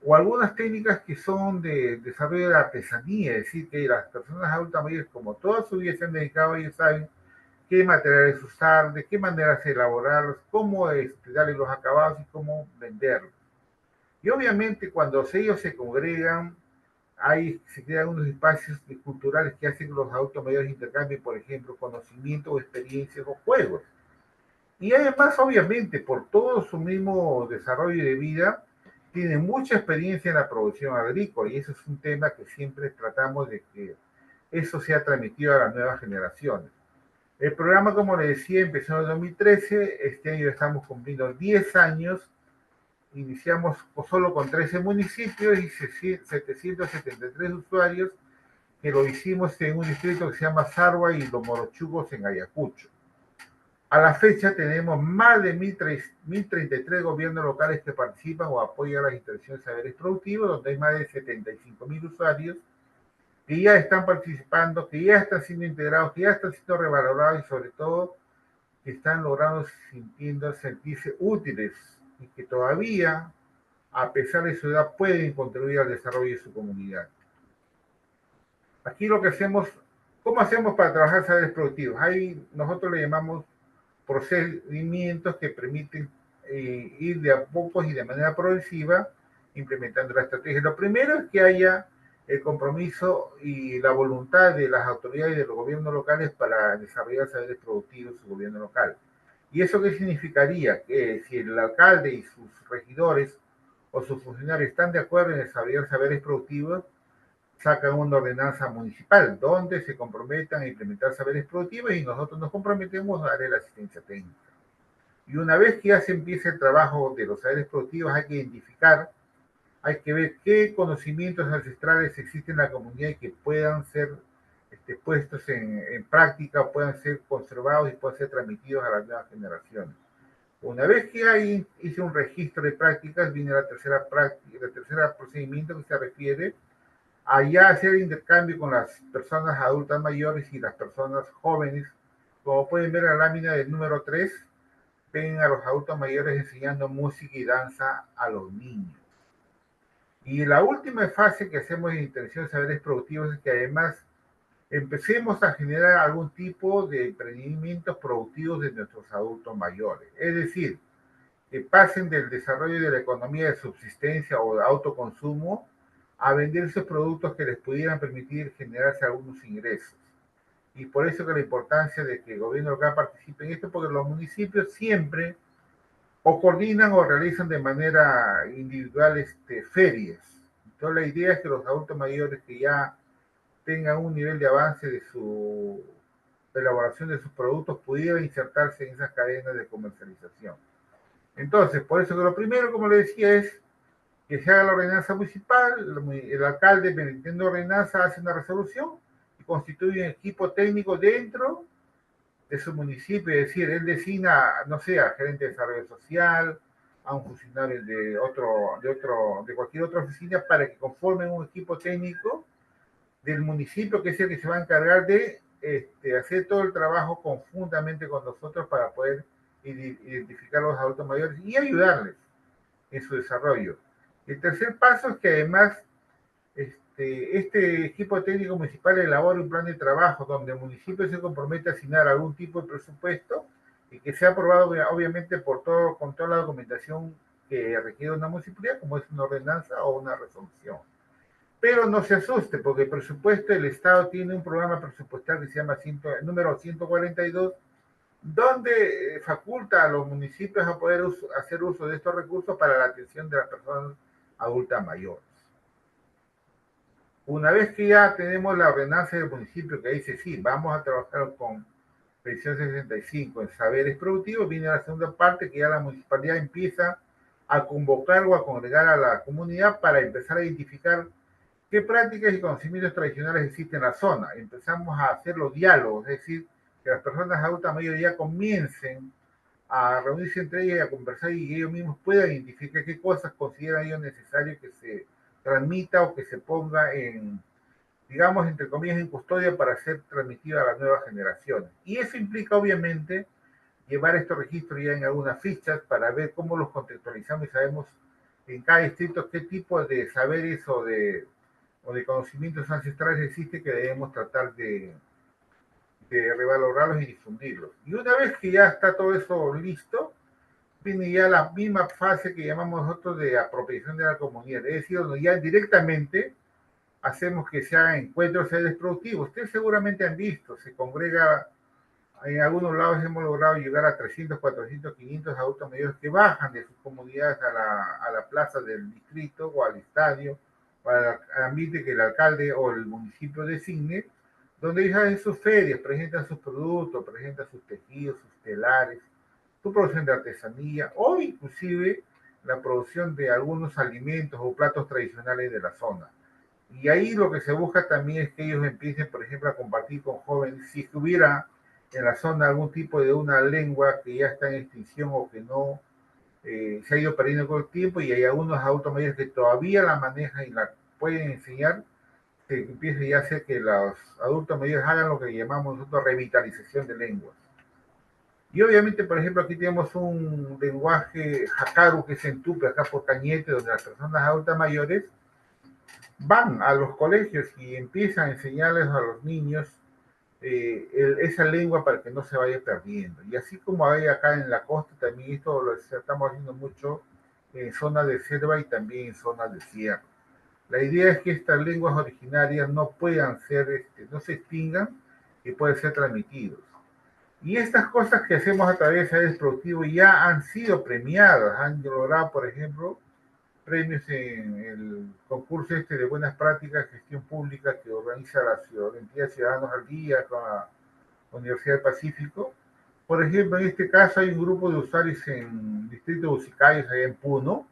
o algunas técnicas que son de desarrollo de artesanía, es decir, que las personas adultas mayores, como toda su vida se han dedicado, ellos saben qué materiales usar, de qué manera se elaborarlos, cómo darle los acabados y cómo venderlos. Y obviamente cuando ellos se congregan, se crean unos espacios culturales que hacen que los adultos mayores intercambien, por ejemplo, conocimiento, experiencias o juegos. Y además, obviamente, por todo su mismo desarrollo de vida, tienen mucha experiencia en la producción agrícola y eso es un tema que siempre tratamos de que eso sea transmitido a las nuevas generaciones. El programa, como le decía, empezó en el 2013, este año estamos cumpliendo 10 años, iniciamos solo con 13 municipios y 773 usuarios, que lo hicimos en un distrito que se llama Sarwa y Los Morochugos en Ayacucho. A la fecha tenemos más de 1.033 gobiernos locales que participan o apoyan las intervenciones de saberes productivos, donde hay más de 75.000 usuarios que ya están participando, que ya están siendo integrados, que ya están siendo revalorados y sobre todo que están logrando sentirse útiles y que todavía, a pesar de su edad, pueden contribuir al desarrollo de su comunidad. Aquí lo que hacemos, ¿cómo hacemos para trabajar saberes productivos? Ahí nosotros le llamamos procedimientos que permiten ir de a pocos y de manera progresiva implementando la estrategia. Lo primero es que haya el compromiso y la voluntad de las autoridades y de los gobiernos locales para desarrollar saberes productivos en su gobierno local. ¿Y eso qué significaría? Que si el alcalde y sus regidores o sus funcionarios están de acuerdo en desarrollar saberes productivos, sacan una ordenanza municipal donde se comprometan a implementar saberes productivos y nosotros nos comprometemos a darle la asistencia técnica. Y una vez que ya se empieza el trabajo de los saberes productivos, hay que identificar, hay que ver qué conocimientos ancestrales existen en la comunidad y que puedan ser puestos en práctica, puedan ser conservados y puedan ser transmitidos a las nuevas generaciones. Una vez que hice un registro de prácticas, viene la tercera procedimiento que se refiere allá hacer intercambio con las personas adultas mayores y las personas jóvenes. Como pueden ver en la lámina del número 3, ven a los adultos mayores enseñando música y danza a los niños. Y la última fase que hacemos en intervención de saberes productivos es que además empecemos a generar algún tipo de emprendimientos productivos de nuestros adultos mayores. Es decir, que pasen del desarrollo de la economía de subsistencia o de autoconsumo a vender esos productos que les pudieran permitir generarse algunos ingresos. Y por eso que la importancia de que el gobierno local participe en esto, porque los municipios siempre o coordinan o realizan de manera individual ferias. Entonces la idea es que los adultos mayores que ya tengan un nivel de avance de su elaboración de sus productos pudieran insertarse en esas cadenas de comercialización. Entonces, por eso que lo primero, como le decía, es que se haga la ordenanza municipal, el alcalde, mediante ordenanza, hace una resolución y constituye un equipo técnico dentro de su municipio, es decir, él designa, no sé, al gerente de desarrollo social, a un funcionario de cualquier otra oficina para que conformen un equipo técnico del municipio, que es el que se va a encargar de hacer todo el trabajo conjuntamente con nosotros para poder identificar a los adultos mayores y ayudarles en su desarrollo. El tercer paso es que además este equipo técnico municipal elabora un plan de trabajo donde el municipio se compromete a asignar algún tipo de presupuesto y que sea aprobado obviamente con toda la documentación que requiere una municipalidad, como es una ordenanza o una resolución. Pero no se asuste, porque el presupuesto del Estado tiene un programa presupuestal que se llama número 142, donde faculta a los municipios a poder hacer uso de estos recursos para la atención de las personas adultas mayores. Una vez que ya tenemos la ordenanza del municipio que dice, sí, vamos a trabajar con pensión 65 en saberes productivos, viene la segunda parte que ya la municipalidad empieza a convocar o a congregar a la comunidad para empezar a identificar qué prácticas y conocimientos tradicionales existen en la zona. Empezamos a hacer los diálogos, es decir, que las personas adultas mayores ya comiencen a reunirse entre ellas y a conversar y ellos mismos puedan identificar qué cosas consideran ellos necesario que se transmita o que se ponga en, digamos, entre comillas, en custodia para ser transmitida a las nuevas generaciones. Y eso implica, obviamente, llevar estos registros ya en algunas fichas para ver cómo los contextualizamos y sabemos en cada distrito qué tipo de saberes o de conocimientos ancestrales existe que debemos tratar de revalorarlos y difundirlos. Y una vez que ya está todo eso listo, viene ya la misma fase que llamamos nosotros de apropiación de la comunidad, es decir, donde ya directamente hacemos que se hagan encuentros sedes productivos. Ustedes seguramente han visto, se congrega, en algunos lados hemos logrado llegar a 300, 400, 500 adultos mayores que bajan de sus comunidades a la plaza del distrito o al estadio o al ambiente que el alcalde o el municipio designe, donde ellos hacen sus ferias, presentan sus productos, presentan sus tejidos, sus telares, su producción de artesanía o inclusive la producción de algunos alimentos o platos tradicionales de la zona. Y ahí lo que se busca también es que ellos empiecen, por ejemplo, a compartir con jóvenes, si estuviera en la zona algún tipo de una lengua que ya está en extinción o que no se ha ido perdiendo con el tiempo y hay algunos adultos mayores que todavía la manejan y la pueden enseñar, que empiece ya a hacer que los adultos mayores hagan lo que llamamos nosotros revitalización de lenguas. Y obviamente, por ejemplo, aquí tenemos un lenguaje Hakaru que se entupe acá por Cañete, donde las personas adultas mayores van a los colegios y empiezan a enseñarles a los niños esa lengua para que no se vaya perdiendo. Y así como hay acá en la costa, también esto lo estamos haciendo mucho en zonas de selva y también en zonas de sierra. La idea es que estas lenguas originarias no puedan ser, no se extingan y puedan ser transmitidos. Y estas cosas que hacemos a través de redes productivas ya han sido premiadas, han logrado, por ejemplo, premios en el concurso de buenas prácticas de gestión pública que organiza la entidad Ciudadanos al Día con la Universidad del Pacífico. Por ejemplo, en este caso hay un grupo de usuarios en el distrito de Usicayos, allá en Puno,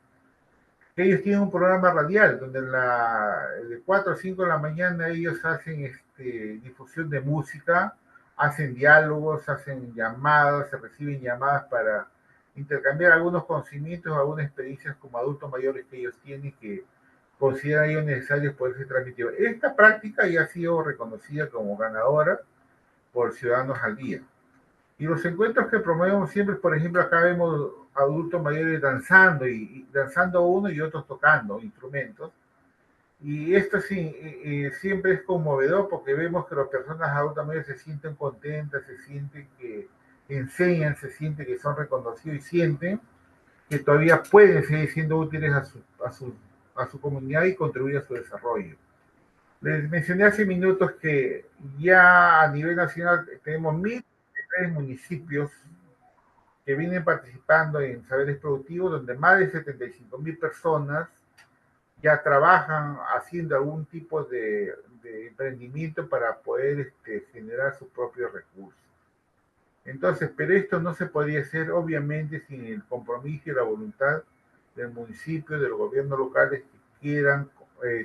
que ellos tienen un programa radial donde de 4 a 5 de la mañana ellos hacen difusión de música, hacen diálogos, hacen llamadas, se reciben llamadas para intercambiar algunos conocimientos, algunas experiencias como adultos mayores que ellos tienen que consideran ellos necesarios poderse transmitir. Esta práctica ya ha sido reconocida como ganadora por Ciudadanos al Día. Y los encuentros que promovemos siempre, por ejemplo, acá vemos adultos mayores danzando y danzando uno y otros tocando instrumentos. Y esto sí, siempre es conmovedor porque vemos que las personas adultas mayores se sienten contentas, se sienten que enseñan, se sienten que son reconocidos y sienten que todavía pueden seguir siendo útiles a su comunidad y contribuir a su desarrollo. Les mencioné hace minutos que ya a nivel nacional tenemos 1.003 municipios que vienen participando en saberes productivos, donde más de 75.000 personas ya trabajan haciendo algún tipo de emprendimiento para poder generar sus propios recursos. Entonces, pero esto no se podría hacer obviamente sin el compromiso y la voluntad del municipio, de los gobiernos locales que quieran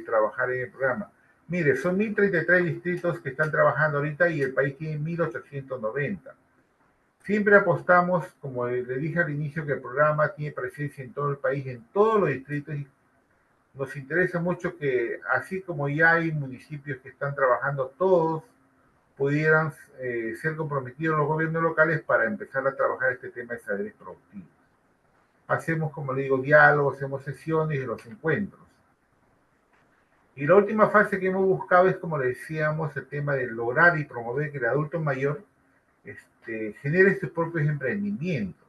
trabajar en el programa. Mire, son 1.033 distritos que están trabajando ahorita y el país tiene 1.890. Siempre apostamos, como le dije al inicio, que el programa tiene presencia en todo el país, en todos los distritos, y nos interesa mucho que, así como ya hay municipios que están trabajando, todos pudieran ser comprometidos los gobiernos locales para empezar a trabajar este tema de saberes productivos. Hacemos, como le digo, diálogos, hacemos sesiones y los encuentros. Y la última fase que hemos buscado es, como le decíamos, el tema de lograr y promover que el adulto mayor genere sus propios emprendimientos.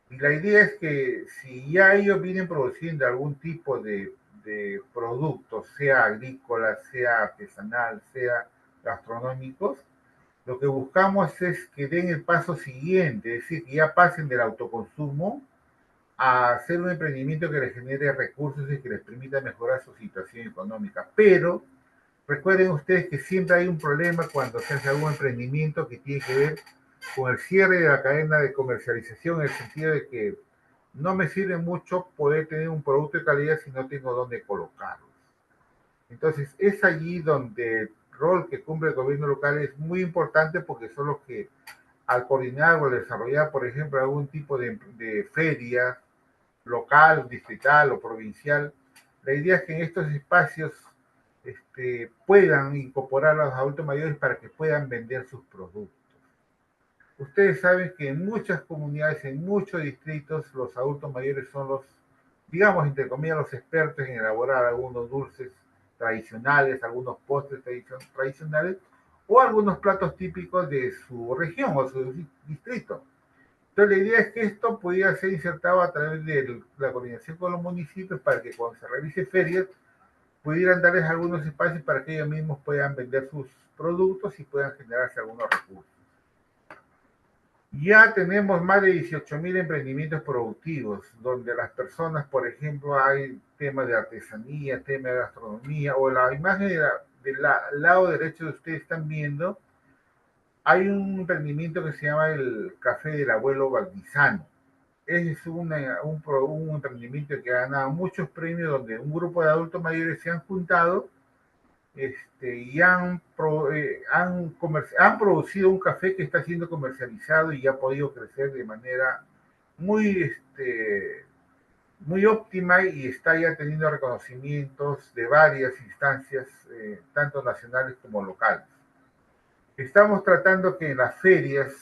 Y la idea es que si ya ellos vienen produciendo algún tipo de productos, sea agrícola, sea artesanal, sea gastronómicos, lo que buscamos es que den el paso siguiente, es decir, que ya pasen del autoconsumo a hacer un emprendimiento que les genere recursos y que les permita mejorar su situación económica. Pero recuerden ustedes que siempre hay un problema cuando se hace algún emprendimiento que tiene que ver con el cierre de la cadena de comercialización, en el sentido de que no me sirve mucho poder tener un producto de calidad si no tengo dónde colocarlo. Entonces, es allí donde el rol que cumple el gobierno local es muy importante porque son los que al coordinar o desarrollar, por ejemplo, algún tipo de feria local, distrital o provincial, la idea es que en estos espacios puedan incorporar a los adultos mayores para que puedan vender sus productos. Ustedes saben que en muchas comunidades, en muchos distritos, los adultos mayores son los, digamos, entre comillas, los expertos en elaborar algunos dulces tradicionales, algunos postres tradicionales o algunos platos típicos de su región o su distrito. Entonces, la idea es que esto pudiera ser insertado a través de la coordinación con los municipios para que cuando se realice ferias pudieran darles algunos espacios para que ellos mismos puedan vender sus productos y puedan generarse algunos recursos. Ya tenemos más de 18.000 emprendimientos productivos, donde las personas, por ejemplo, hay temas de artesanía, temas de gastronomía, o la imagen del lado derecho de ustedes están viendo, hay un emprendimiento que se llama el Café del Abuelo Valdizano. Es un emprendimiento que ha ganado muchos premios, donde un grupo de adultos mayores se han juntado y han producido un café que está siendo comercializado y ha podido crecer de manera muy, muy óptima y está ya teniendo reconocimientos de varias instancias, tanto nacionales como locales. Estamos tratando que en las ferias,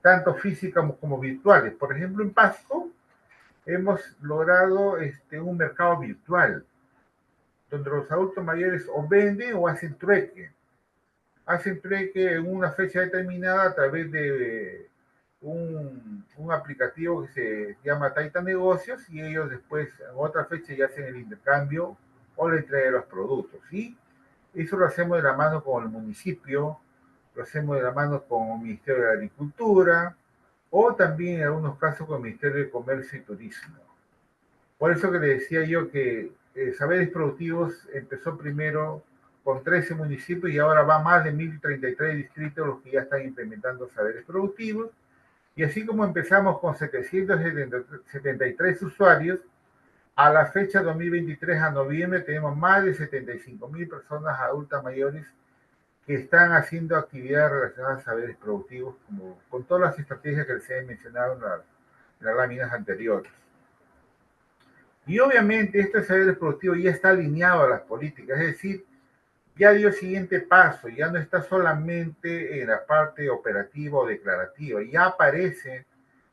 tanto físicas como virtuales, por ejemplo en Pasco, hemos logrado un mercado virtual donde los adultos mayores o venden o hacen trueque. Hacen trueque en una fecha determinada a través de un aplicativo que se llama Taita Negocios y ellos después en otra fecha ya hacen el intercambio o la entrega de los productos. Y eso lo hacemos de la mano con el municipio, lo hacemos de la mano con el Ministerio de Agricultura o también en algunos casos con el Ministerio de Comercio y Turismo. Por eso que le decía yo que Saberes Productivos empezó primero con 13 municipios y ahora va más de 1.033 distritos los que ya están implementando Saberes Productivos. Y así como empezamos con 773 usuarios, a la fecha 2023 a noviembre tenemos más de 75.000 personas adultas mayores que están haciendo actividades relacionadas a saberes productivos, como con todas las estrategias que les he mencionado en las láminas anteriores. Y obviamente este saber productivo ya está alineado a las políticas, es decir, ya dio el siguiente paso, ya no está solamente en la parte operativa o declarativa, ya aparece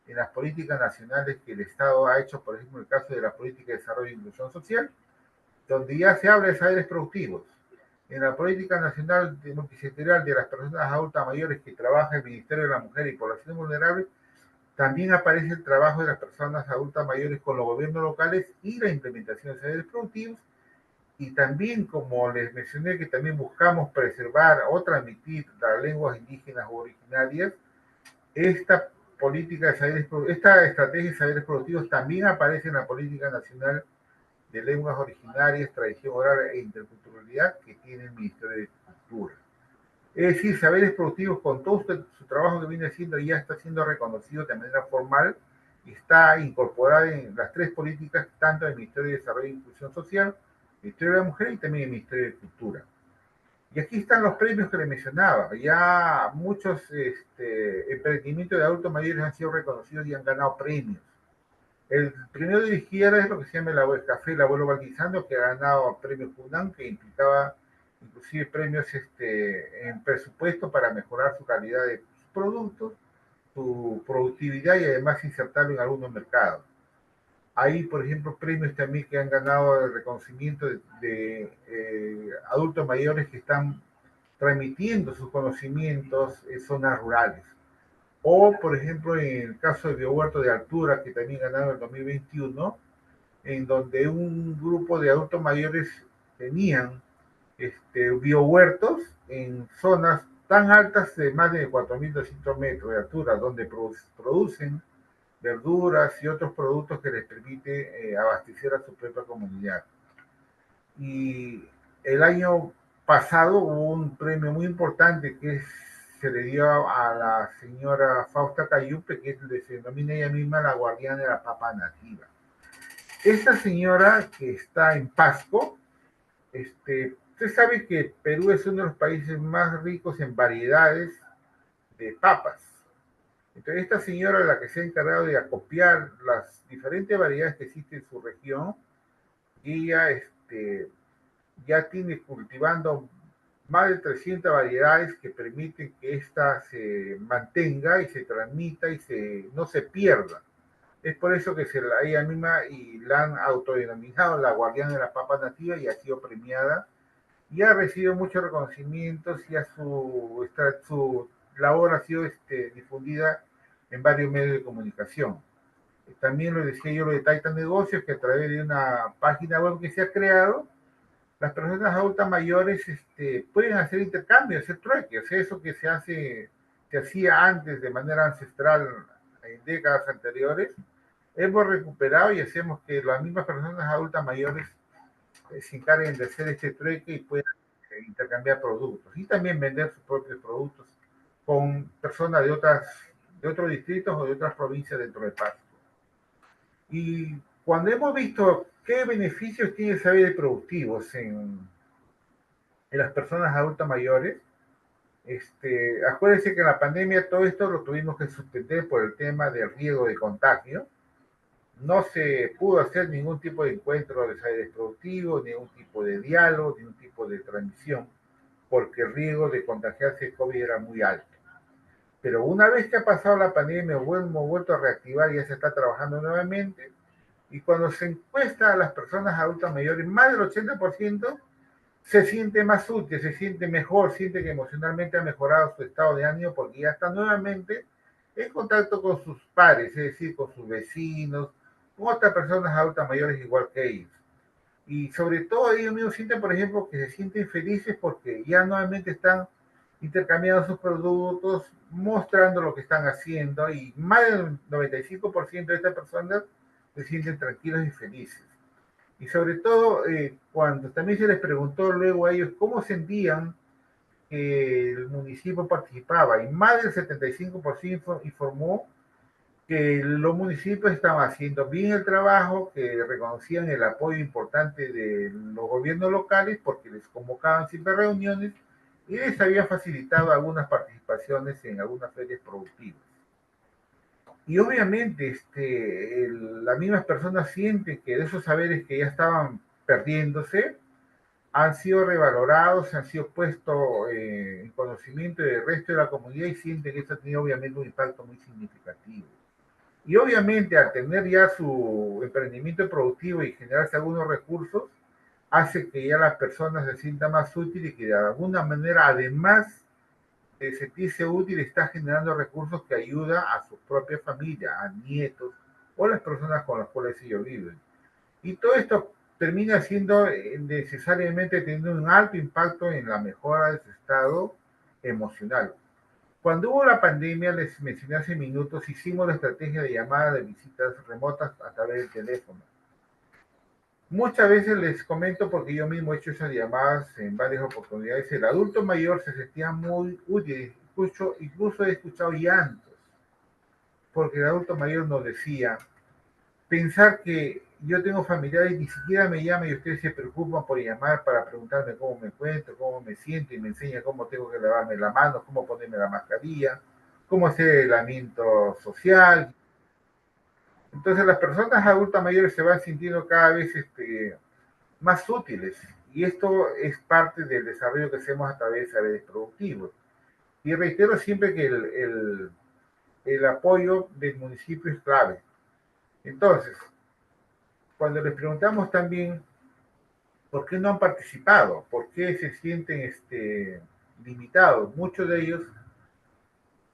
en las políticas nacionales que el Estado ha hecho, por ejemplo, en el caso de la política de desarrollo e inclusión social, donde ya se habla de saberes productivos. En la política nacional multisectorial de las personas adultas mayores que trabaja el Ministerio de la Mujer y Población Vulnerable, también aparece el trabajo de las personas adultas mayores con los gobiernos locales y la implementación de saberes productivos. Y también, como les mencioné, que también buscamos preservar o transmitir las lenguas indígenas o originarias, esta política de saberes, esta estrategia de saberes productivos también aparece en la política nacional de lenguas originarias, tradición oral e interculturalidad que tiene el Ministerio de Cultura. Es decir, Saberes Productivos, con todo su trabajo que viene haciendo, ya está siendo reconocido de manera formal y está incorporado en las tres políticas, tanto del Ministerio de Desarrollo e Inclusión Social, el Ministerio de la Mujer y también el Ministerio de Cultura. Y aquí están los premios que le mencionaba. Ya muchos emprendimientos de adultos mayores han sido reconocidos y han ganado premios. El primero de izquierda es lo que se llama el Café El Abuelo Valdizano, que ha ganado el premio FUNAM, que implicaba inclusive premios en presupuesto para mejorar su calidad de productos, su productividad y además insertarlo en algunos mercados. Hay, por ejemplo, premios también que han ganado el reconocimiento de adultos mayores que están transmitiendo sus conocimientos en zonas rurales. O, por ejemplo, en el caso de Biohuerto de Altura, que también ganaron en el 2021, en donde un grupo de adultos mayores tenían biohuertos en zonas tan altas de más de 4.200 metros de altura, donde producen verduras y otros productos que les permite abastecer a su propia comunidad. Y el año pasado hubo un premio muy importante que se le dio a la señora Fausta Cayupe, que se denomina ella misma la guardiana de la papa nativa. Esta señora que está en Pasco, usted sabe que Perú es uno de los países más ricos en variedades de papas. Entonces, esta señora, la que se ha encargado de acopiar las diferentes variedades que existen en su región, ella ya tiene cultivando más de 300 variedades que permiten que ésta se mantenga y se transmita y no se pierda. Es por eso que ella misma y la han autodenominado la guardiana de la papa nativa y ha sido premiada y ha recibido muchos reconocimientos y su labor ha sido difundida en varios medios de comunicación. También lo decía yo lo de Taita Negocios, que a través de una página web que se ha creado, las personas adultas mayores pueden hacer intercambios, hacer trueques, o sea, eso que se hacía antes de manera ancestral en décadas anteriores, hemos recuperado y hacemos que las mismas personas adultas mayores se encarguen de hacer este trueque y puedan intercambiar productos y también vender sus propios productos con personas de otros distritos o de otras provincias dentro del Pasto. Y cuando hemos visto qué beneficios tiene saberes productivos en las personas adultas mayores, acuérdense que en la pandemia todo esto lo tuvimos que suspender por el tema del riesgo de contagio. No se pudo hacer ningún tipo de encuentro de saberes productivos, ningún tipo de diálogo, ningún tipo de transmisión, porque el riesgo de contagiarse de COVID era muy alto. Pero una vez que ha pasado la pandemia, hemos vuelto a reactivar y ya se está trabajando nuevamente. Y cuando se encuesta a las personas adultas mayores, más del 80% se siente más útil, se siente mejor, siente que emocionalmente ha mejorado su estado de ánimo porque ya está nuevamente en contacto con sus pares, es decir, con sus vecinos, con otras personas adultas mayores igual que ellos. Y sobre todo ellos mismos sienten, por ejemplo, que se sienten felices porque ya nuevamente están intercambiando sus productos, mostrando lo que están haciendo y más del 95% de estas personas se sienten tranquilos y felices. Y sobre todo, cuando también se les preguntó luego a ellos cómo sentían que el municipio participaba, y más del 75% informó que los municipios estaban haciendo bien el trabajo, que reconocían el apoyo importante de los gobiernos locales porque les convocaban siempre reuniones y les habían facilitado algunas participaciones en algunas ferias productivas. Y obviamente las mismas personas sienten que de esos saberes que ya estaban perdiéndose han sido revalorados, han sido puestos en conocimiento del resto de la comunidad y sienten que esto ha tenido obviamente un impacto muy significativo. Y obviamente al tener ya su emprendimiento productivo y generarse algunos recursos, hace que ya las personas se sientan más útiles y que de alguna manera, además de sentirse útil, está generando recursos que ayudan a su propia familia, a nietos o las personas con las cuales ellos viven. Y todo esto termina siendo necesariamente teniendo un alto impacto en la mejora de su estado emocional. Cuando hubo la pandemia, les mencioné hace minutos, hicimos la estrategia de llamada de visitas remotas a través del teléfono. Muchas veces les comento, porque yo mismo he hecho esas llamadas en varias oportunidades, el adulto mayor se sentía muy útil, incluso he escuchado llantos, porque el adulto mayor nos decía, pensar que yo tengo familiares y ni siquiera me llaman y ustedes se preocupan por llamar para preguntarme cómo me encuentro, cómo me siento y me enseñan cómo tengo que lavarme la mano, cómo ponerme la mascarilla, cómo hacer el aislamiento social. Entonces las personas adultas mayores se van sintiendo cada vez más útiles y esto es parte del desarrollo que hacemos a través de saberes productivos. Y reitero siempre que el apoyo del municipio es clave. Entonces, cuando les preguntamos también por qué no han participado, por qué se sienten limitados, muchos de ellos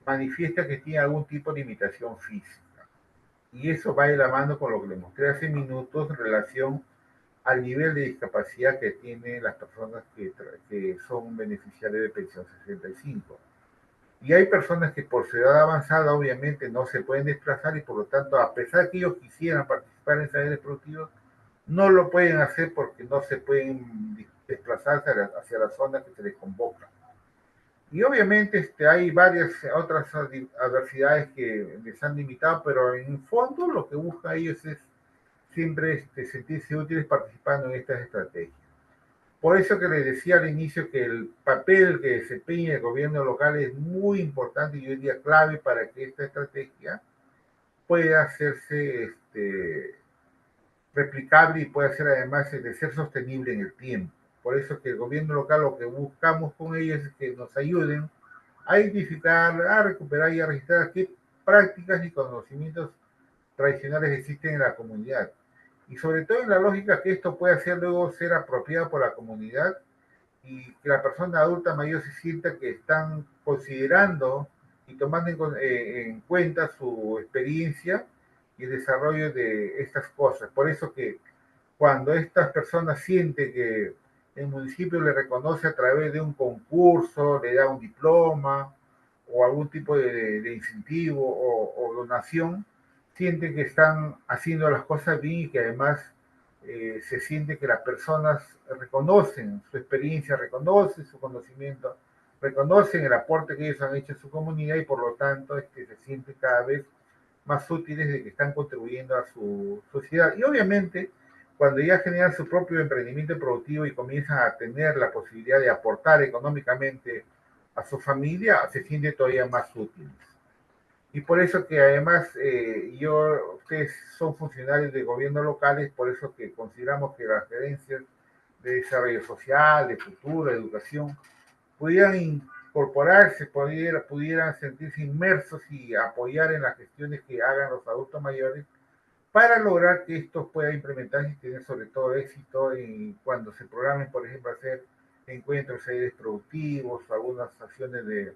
manifiestan que tienen algún tipo de limitación física. Y eso va de la mano con lo que les mostré hace minutos en relación al nivel de discapacidad que tienen las personas que son beneficiarios de pensión 65. Y hay personas que por su edad avanzada obviamente no se pueden desplazar y por lo tanto, a pesar que ellos quisieran participar en saberes productivos, no lo pueden hacer porque no se pueden desplazarse hacia la zona que se les convoca. Y obviamente hay varias otras adversidades que les han limitado, pero en el fondo lo que buscan ellos es siempre sentirse útiles participando en estas estrategias. Por eso que les decía al inicio que el papel que desempeña el gobierno local es muy importante y hoy día clave para que esta estrategia pueda hacerse replicable y pueda ser además de ser sostenible en el tiempo. Por eso que el gobierno local lo que buscamos con ellos es que nos ayuden a identificar, a recuperar y a registrar qué prácticas y conocimientos tradicionales existen en la comunidad. Y sobre todo en la lógica que esto pueda ser luego ser apropiado por la comunidad y que la persona adulta mayor se sienta que están considerando y tomando en cuenta su experiencia y el desarrollo de estas cosas. Por eso que cuando estas personas sienten que el municipio le reconoce a través de un concurso, le da un diploma o algún tipo de incentivo o donación, sienten que están haciendo las cosas bien y que además se siente que las personas reconocen su experiencia, reconocen su conocimiento, reconocen el aporte que ellos han hecho a su comunidad y por lo tanto se sienten cada vez más útiles de que están contribuyendo a su sociedad. Y obviamente, cuando ya generan su propio emprendimiento productivo y comienzan a tener la posibilidad de aportar económicamente a su familia, se sienten todavía más útiles. Y por eso que además ustedes son funcionarios de gobiernos locales, por eso que consideramos que las gerencias de desarrollo social, de futuro, de educación, pudieran incorporarse, pudieran sentirse inmersos y apoyar en las gestiones que hagan los adultos mayores para lograr que esto pueda implementarse y tener sobre todo éxito en cuando se programen, por ejemplo, hacer encuentros aires productivos, algunas acciones de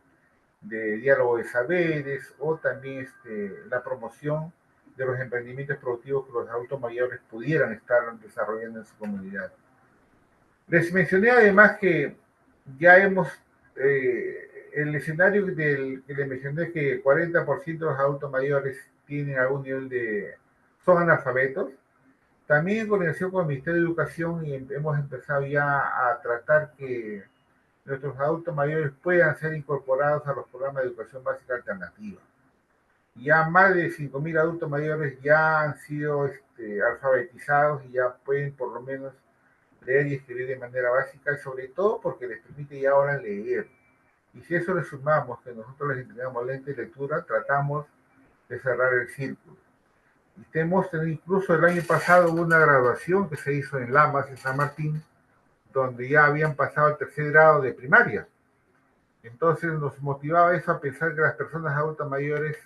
diálogo de saberes o también la promoción de los emprendimientos productivos que los adultos mayores pudieran estar desarrollando en su comunidad. Les mencioné además que ya hemos, el escenario que les mencioné que el 40% de los adultos mayores tienen algún nivel son analfabetos. También en coordinación con el Ministerio de Educación hemos empezado ya a tratar que nuestros adultos mayores puedan ser incorporados a los programas de educación básica alternativa. Ya más de 5.000 adultos mayores ya han sido alfabetizados y ya pueden por lo menos leer y escribir de manera básica y sobre todo porque les permite ya ahora leer. Y si eso le sumamos que nosotros les entregamos lente de lectura, tratamos de cerrar el círculo. Y tenemos incluso el año pasado una graduación que se hizo en Lamas, en San Martín, donde ya habían pasado el tercer grado de primaria. Entonces nos motivaba eso a pensar que las personas adultas mayores,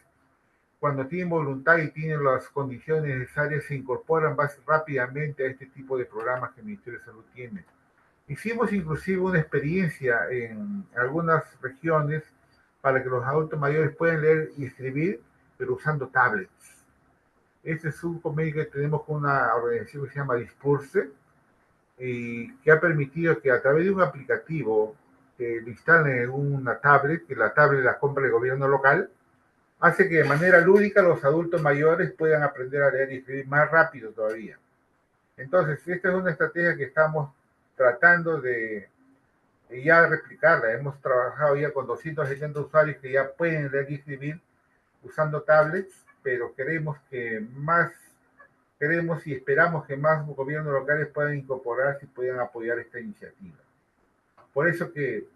cuando tienen voluntad y tienen las condiciones necesarias, se incorporan más rápidamente a este tipo de programas que el Ministerio de Salud tiene. Hicimos inclusive una experiencia en algunas regiones para que los adultos mayores puedan leer y escribir, pero usando tablets. Este es un convenio que tenemos con una organización que se llama Dispurse y que ha permitido que a través de un aplicativo que le instalen en una tablet, que la tablet la compra el gobierno local, hace que de manera lúdica los adultos mayores puedan aprender a leer y escribir más rápido todavía. Entonces, esta es una estrategia que estamos tratando de ya replicarla. Hemos trabajado ya con 270 usuarios que ya pueden leer y escribir usando tablets, pero queremos y esperamos que más gobiernos locales puedan incorporarse y puedan apoyar esta iniciativa. Por eso que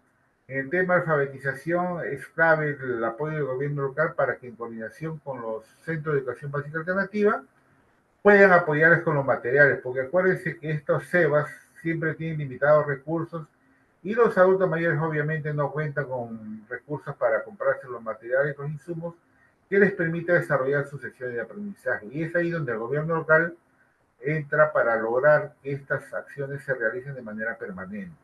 en el tema de alfabetización es clave el apoyo del gobierno local para que en coordinación con los centros de educación básica alternativa puedan apoyarles con los materiales, porque acuérdense que estos CEBAS siempre tienen limitados recursos y los adultos mayores obviamente no cuentan con recursos para comprarse los materiales, los insumos que les permita desarrollar sus sesiones de aprendizaje. Y es ahí donde el gobierno local entra para lograr que estas acciones se realicen de manera permanente.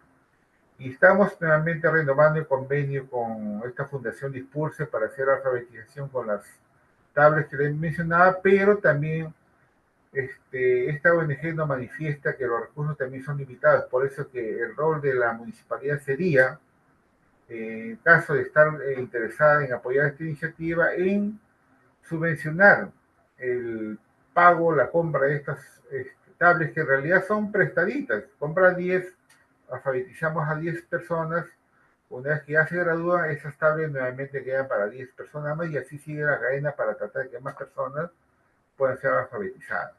Y estamos nuevamente renovando el convenio con esta Fundación Dispulse para hacer alfabetización con las tablets que les mencionaba, pero también esta ONG nos manifiesta que los recursos también son limitados, por eso que el rol de la municipalidad sería, en caso de estar interesada en apoyar esta iniciativa, en subvencionar el pago, la compra de estas tablets que en realidad son prestaditas. Compra 10, alfabetizamos a 10 personas, una vez que ya se gradúan, esas tablets nuevamente quedan para 10 personas más y así sigue la cadena para tratar de que más personas puedan ser alfabetizadas.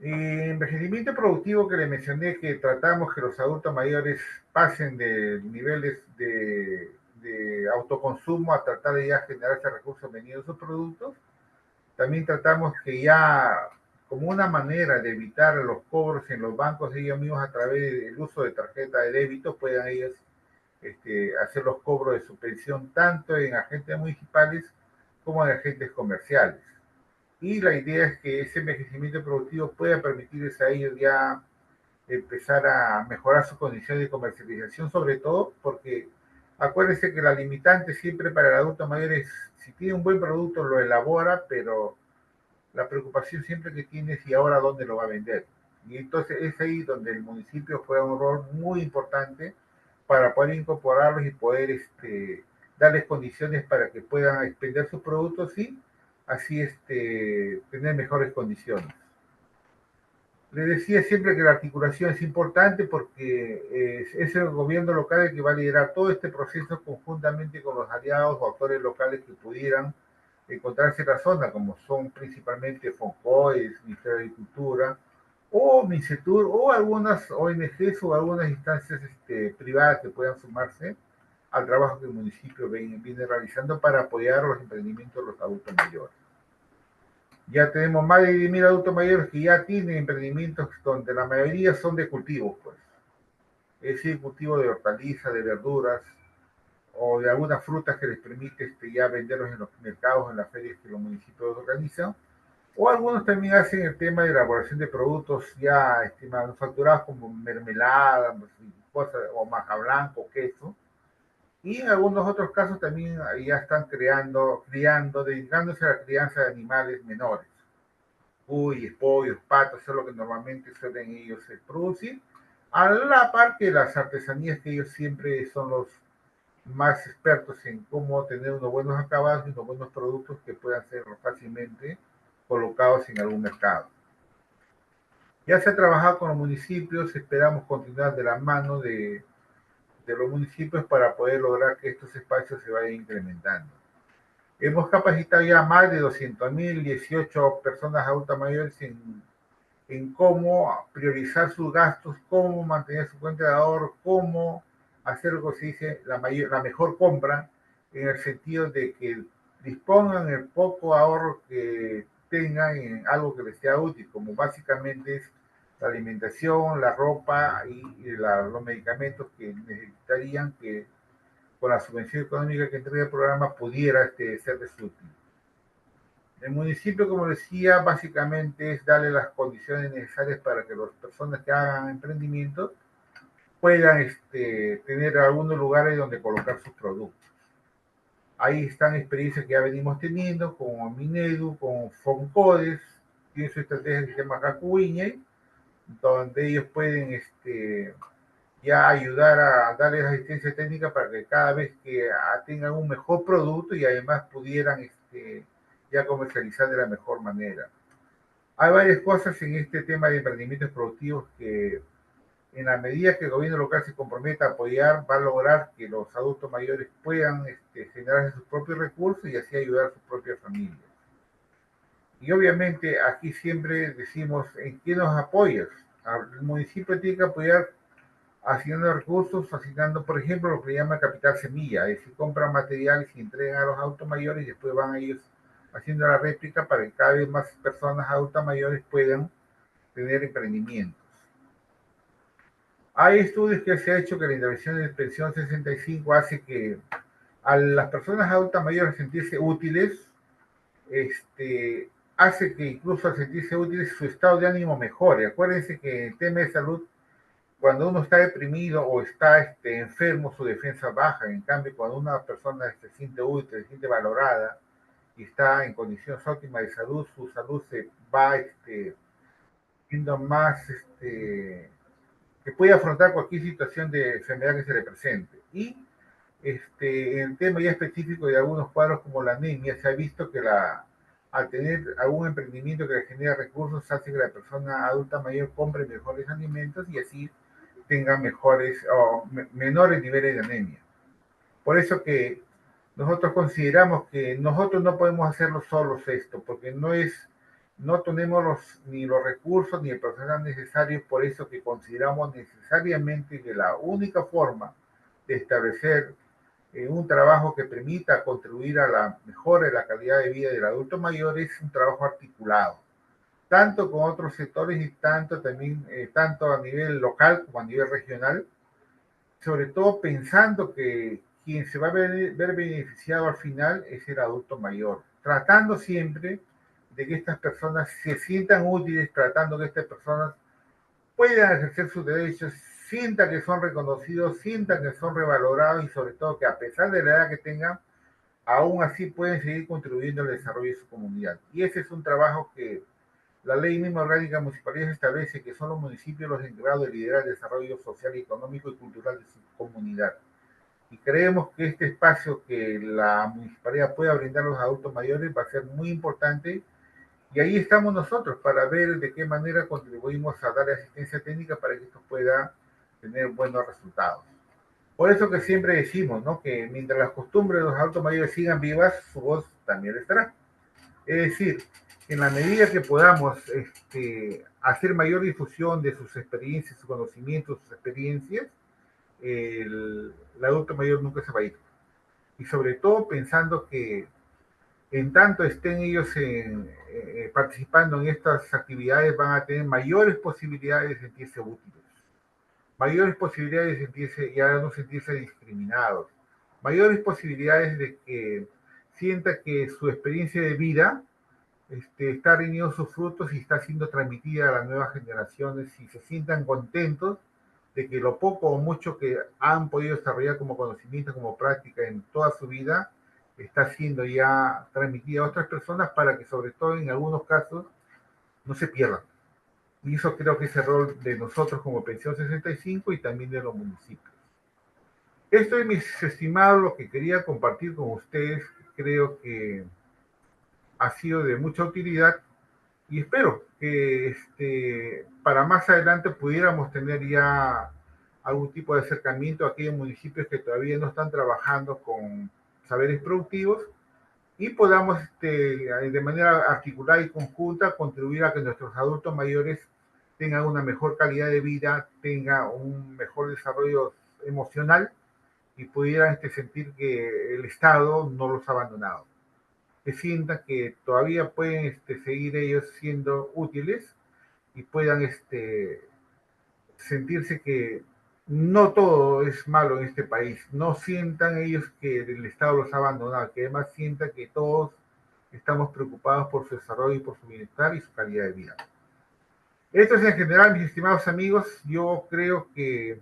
Envejecimiento productivo que le mencioné, que tratamos que los adultos mayores pasen de niveles de autoconsumo a tratar de ya generarse recursos venidos sus productos. También tratamos que ya, como una manera de evitar los cobros en los bancos de ellos mismos a través del uso de tarjeta de débito, puedan ellos hacer los cobros de su pensión tanto en agentes municipales como en agentes comerciales. Y la idea es que ese envejecimiento productivo pueda permitirles a ellos ya empezar a mejorar sus condiciones de comercialización, sobre todo porque acuérdense que la limitante siempre para el adulto mayor es, si tiene un buen producto lo elabora, pero la preocupación siempre que tiene es y ahora dónde lo va a vender. Y entonces es ahí donde el municipio juega un rol muy importante para poder incorporarlos y poder darles condiciones para que puedan expender sus productos y así tener mejores condiciones. Le decía siempre que la articulación es importante porque es el gobierno local el que va a liderar todo este proceso conjuntamente con los aliados o actores locales que pudieran encontrarse en la zona, como son principalmente FONCOES, Ministerio de Agricultura, o MINCETUR, o algunas ONGs o algunas instancias privadas que puedan sumarse al trabajo que el municipio viene realizando para apoyar los emprendimientos de los adultos mayores. Ya tenemos más de 10.000 adultos mayores que ya tienen emprendimientos donde la mayoría son de cultivos, pues. Es decir, cultivo de hortalizas, de verduras o de algunas frutas que les permite ya venderlos en los mercados, en las ferias que los municipios organizan. O algunos también hacen el tema de elaboración de productos ya manufacturados como mermelada, cosas, o maja blanco, queso. Y en algunos otros casos también ya están criando, dedicándose a la crianza de animales menores. Cuyes, pollos, patos, eso es lo que normalmente suelen ellos producir, a la par que las artesanías que ellos siempre son los más expertos en cómo tener unos buenos acabados y unos buenos productos que puedan ser fácilmente colocados en algún mercado. Ya se ha trabajado con los municipios, esperamos continuar de la mano de los municipios para poder lograr que estos espacios se vayan incrementando. Hemos capacitado ya más de 200.018 personas adultas mayores en cómo priorizar sus gastos, cómo mantener su cuenta de ahorro, cómo hacer lo que se dice la mejor compra, en el sentido de que dispongan el poco ahorro que tengan en algo que les sea útil, como básicamente es la alimentación, la ropa y los medicamentos que necesitarían que con la subvención económica que entrega el programa pudiera serles útil. El municipio, como decía, básicamente es darle las condiciones necesarias para que las personas que hagan emprendimientos puedan tener algunos lugares donde colocar sus productos. Ahí están experiencias que ya venimos teniendo con Minedu, con Foncodes, tiene su estrategia que se llama Cacuiñe, donde ellos pueden ya ayudar a darles asistencia técnica para que cada vez que tengan un mejor producto y además pudieran ya comercializar de la mejor manera. Hay varias cosas en este tema de emprendimientos productivos que en la medida que el gobierno local se comprometa a apoyar, va a lograr que los adultos mayores puedan generar sus propios recursos y así ayudar a sus propias familias. Y obviamente aquí siempre decimos, ¿en qué nos apoyas? El municipio tiene que apoyar asignando recursos, asignando, por ejemplo, lo que llama capital semilla, es decir, compran materiales y entregan a los adultos mayores y después van ellos haciendo la réplica para que cada vez más personas adultas mayores puedan tener emprendimientos. Hay estudios que se ha hecho que la intervención de pensión 65 hace que a las personas adultas mayores sentirse útiles, hace que incluso al sentirse útiles su estado de ánimo mejore. Acuérdense que en el tema de salud, cuando uno está deprimido o está enfermo, su defensa baja. En cambio, cuando una persona se siente útil, se siente valorada y está en condiciones óptimas de salud, su salud se va siendo más, que puede afrontar cualquier situación de enfermedad que se le presente. Y en el tema ya específico de algunos cuadros como la anemia, se ha visto que al tener algún emprendimiento que le genera recursos, hace que la persona adulta mayor compre mejores alimentos y así tenga mejores o menores niveles de anemia. Por eso que nosotros consideramos que nosotros no podemos hacerlo solos esto, porque no es no tenemos ni los recursos ni el personal necesario, por eso que consideramos necesariamente que la única forma de establecer un trabajo que permita contribuir a la mejora de la calidad de vida del adulto mayor es un trabajo articulado, tanto con otros sectores y tanto también, tanto a nivel local como a nivel regional, sobre todo pensando que quien se va a ver beneficiado al final es el adulto mayor, tratando siempre de que estas personas se sientan útiles, tratando que estas personas puedan ejercer sus derechos, sientan que son reconocidos, sientan que son revalorados y sobre todo que a pesar de la edad que tengan, aún así pueden seguir contribuyendo al desarrollo de su comunidad. Y ese es un trabajo que la ley misma orgánica municipal establece que son los municipios los encargados de liderar el desarrollo social, económico y cultural de su comunidad. Y creemos que este espacio que la municipalidad pueda brindar a los adultos mayores va a ser muy importante y ahí estamos nosotros para ver de qué manera contribuimos a dar asistencia técnica para que esto pueda tener buenos resultados. Por eso que siempre decimos, ¿no? Que mientras las costumbres de los adultos mayores sigan vivas, su voz también estará. Es decir, en la medida que podamos hacer mayor difusión de sus experiencias, sus conocimientos, sus experiencias, el adulto mayor nunca se va a ir. Y sobre todo pensando que en tanto estén ellos participando en estas actividades, van a tener mayores posibilidades de sentirse útiles, mayores posibilidades de sentirse, ya no sentirse discriminados, mayores posibilidades de que sienta que su experiencia de vida está rindiendo sus frutos y está siendo transmitida a las nuevas generaciones y se sientan contentos de que lo poco o mucho que han podido desarrollar como conocimiento, como práctica en toda su vida, está siendo ya transmitida a otras personas para que sobre todo en algunos casos no se pierdan. Y eso creo que es el rol de nosotros como Pensión 65 y también de los municipios. Esto es, mis estimados, lo que quería compartir con ustedes. Creo que ha sido de mucha utilidad y espero que para más adelante pudiéramos tener ya algún tipo de acercamiento a aquellos municipios que todavía no están trabajando con saberes productivos y podamos de manera articulada y conjunta contribuir a que nuestros adultos mayores tengan una mejor calidad de vida, tengan un mejor desarrollo emocional y pudieran sentir que el Estado no los ha abandonado, que sientan que todavía pueden seguir ellos siendo útiles y puedan sentirse que no todo es malo en este país, no sientan ellos que el Estado los ha abandonado, que además sientan que todos estamos preocupados por su desarrollo y por su bienestar y su calidad de vida. Esto es en general, mis estimados amigos, yo creo que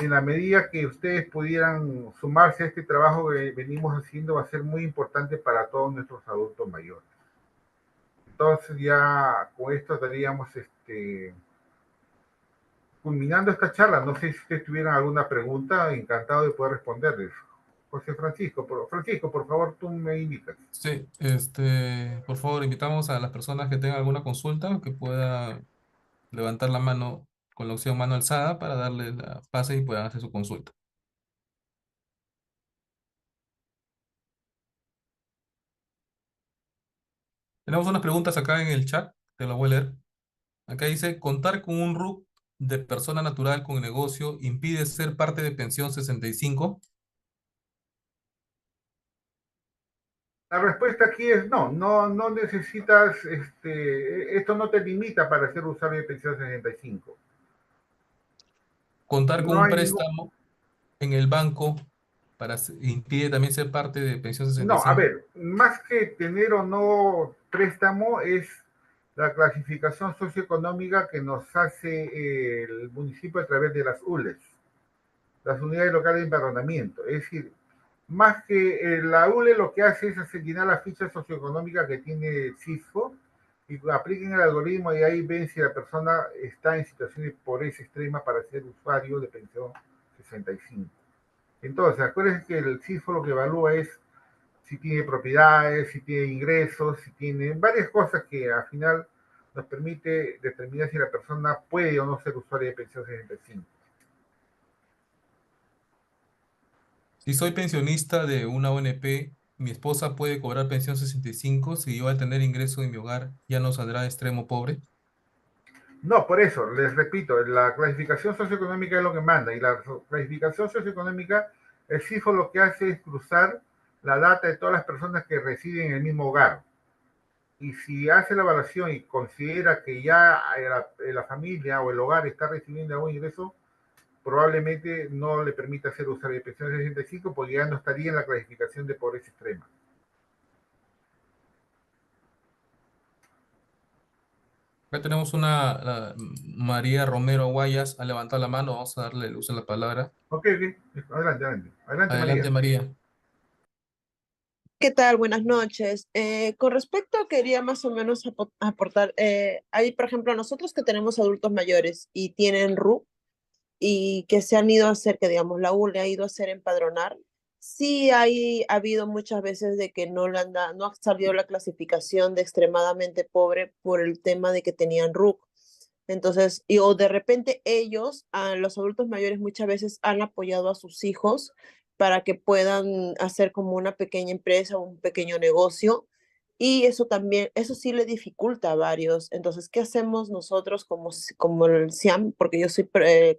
en la medida que ustedes pudieran sumarse a este trabajo que venimos haciendo va a ser muy importante para todos nuestros adultos mayores. Entonces ya con esto estaríamos culminando esta charla. No sé si ustedes tuvieran alguna pregunta, encantado de poder responderles. José Francisco, Francisco, por favor, tú me indicas. Sí, por favor, invitamos a las personas que tengan alguna consulta que pueda levantar la mano con la opción mano alzada para darle la pase y puedan hacer su consulta. Tenemos unas preguntas acá en el chat, te lo voy a leer. Acá dice, ¿contar con un RUC de persona natural con negocio impide ser parte de pensión 65? La respuesta aquí es no, no necesitas, esto no te limita para ser usuario de pensión 65. ¿Contar con No un hay ningún, préstamo en el banco impide también ser parte de pensión no, a 65? ver, más que tener o no préstamo es la clasificación socioeconómica que nos hace el municipio a través de las ULES, las unidades locales de empadronamiento. Es decir, más que la ULE lo que hace es asignar la ficha socioeconómica que tiene el CISFO y apliquen el algoritmo y ahí ven si la persona está en situación de pobreza extrema para ser usuario de pensión 65. Entonces, acuérdense que el CISFO lo que evalúa es si tiene propiedades, si tiene ingresos, si tiene varias cosas que al final nos permite determinar si la persona puede o no ser usuaria de pensión 65. Si soy pensionista de una ONP, Mi esposa puede cobrar pensión 65 si yo al tener ingreso en mi hogar ya no saldrá extremo pobre. No, por eso, les repito, la clasificación socioeconómica es lo que manda y la clasificación socioeconómica, el CIFO lo que hace es cruzar la data de todas las personas que residen en el mismo hogar. Y si hace la evaluación y considera que ya la familia o el hogar está recibiendo algún ingreso, probablemente no le permita hacer uso de pensión 65 porque ya no estaría en la clasificación de pobreza extrema. Acá tenemos María Romero Guayas, ha levantado la mano, vamos a darle el uso de la palabra. Ok, ok, adelante, adelante. Adelante, Adelante, María. María. ¿Qué tal? Buenas noches. Con respecto, quería más o menos aportar, hay, por ejemplo, nosotros que tenemos adultos mayores y tienen RU y que se han ido a hacer, que digamos, la U le ha ido a hacer empadronar, sí ha habido muchas veces de que no ha salido la clasificación de extremadamente pobre por el tema de que tenían RUC. Entonces, o de repente ellos, los adultos mayores muchas veces han apoyado a sus hijos para que puedan hacer como una pequeña empresa o un pequeño negocio. Y eso también, eso sí le dificulta a varios. Entonces, ¿qué hacemos nosotros como el SIAM? Porque yo soy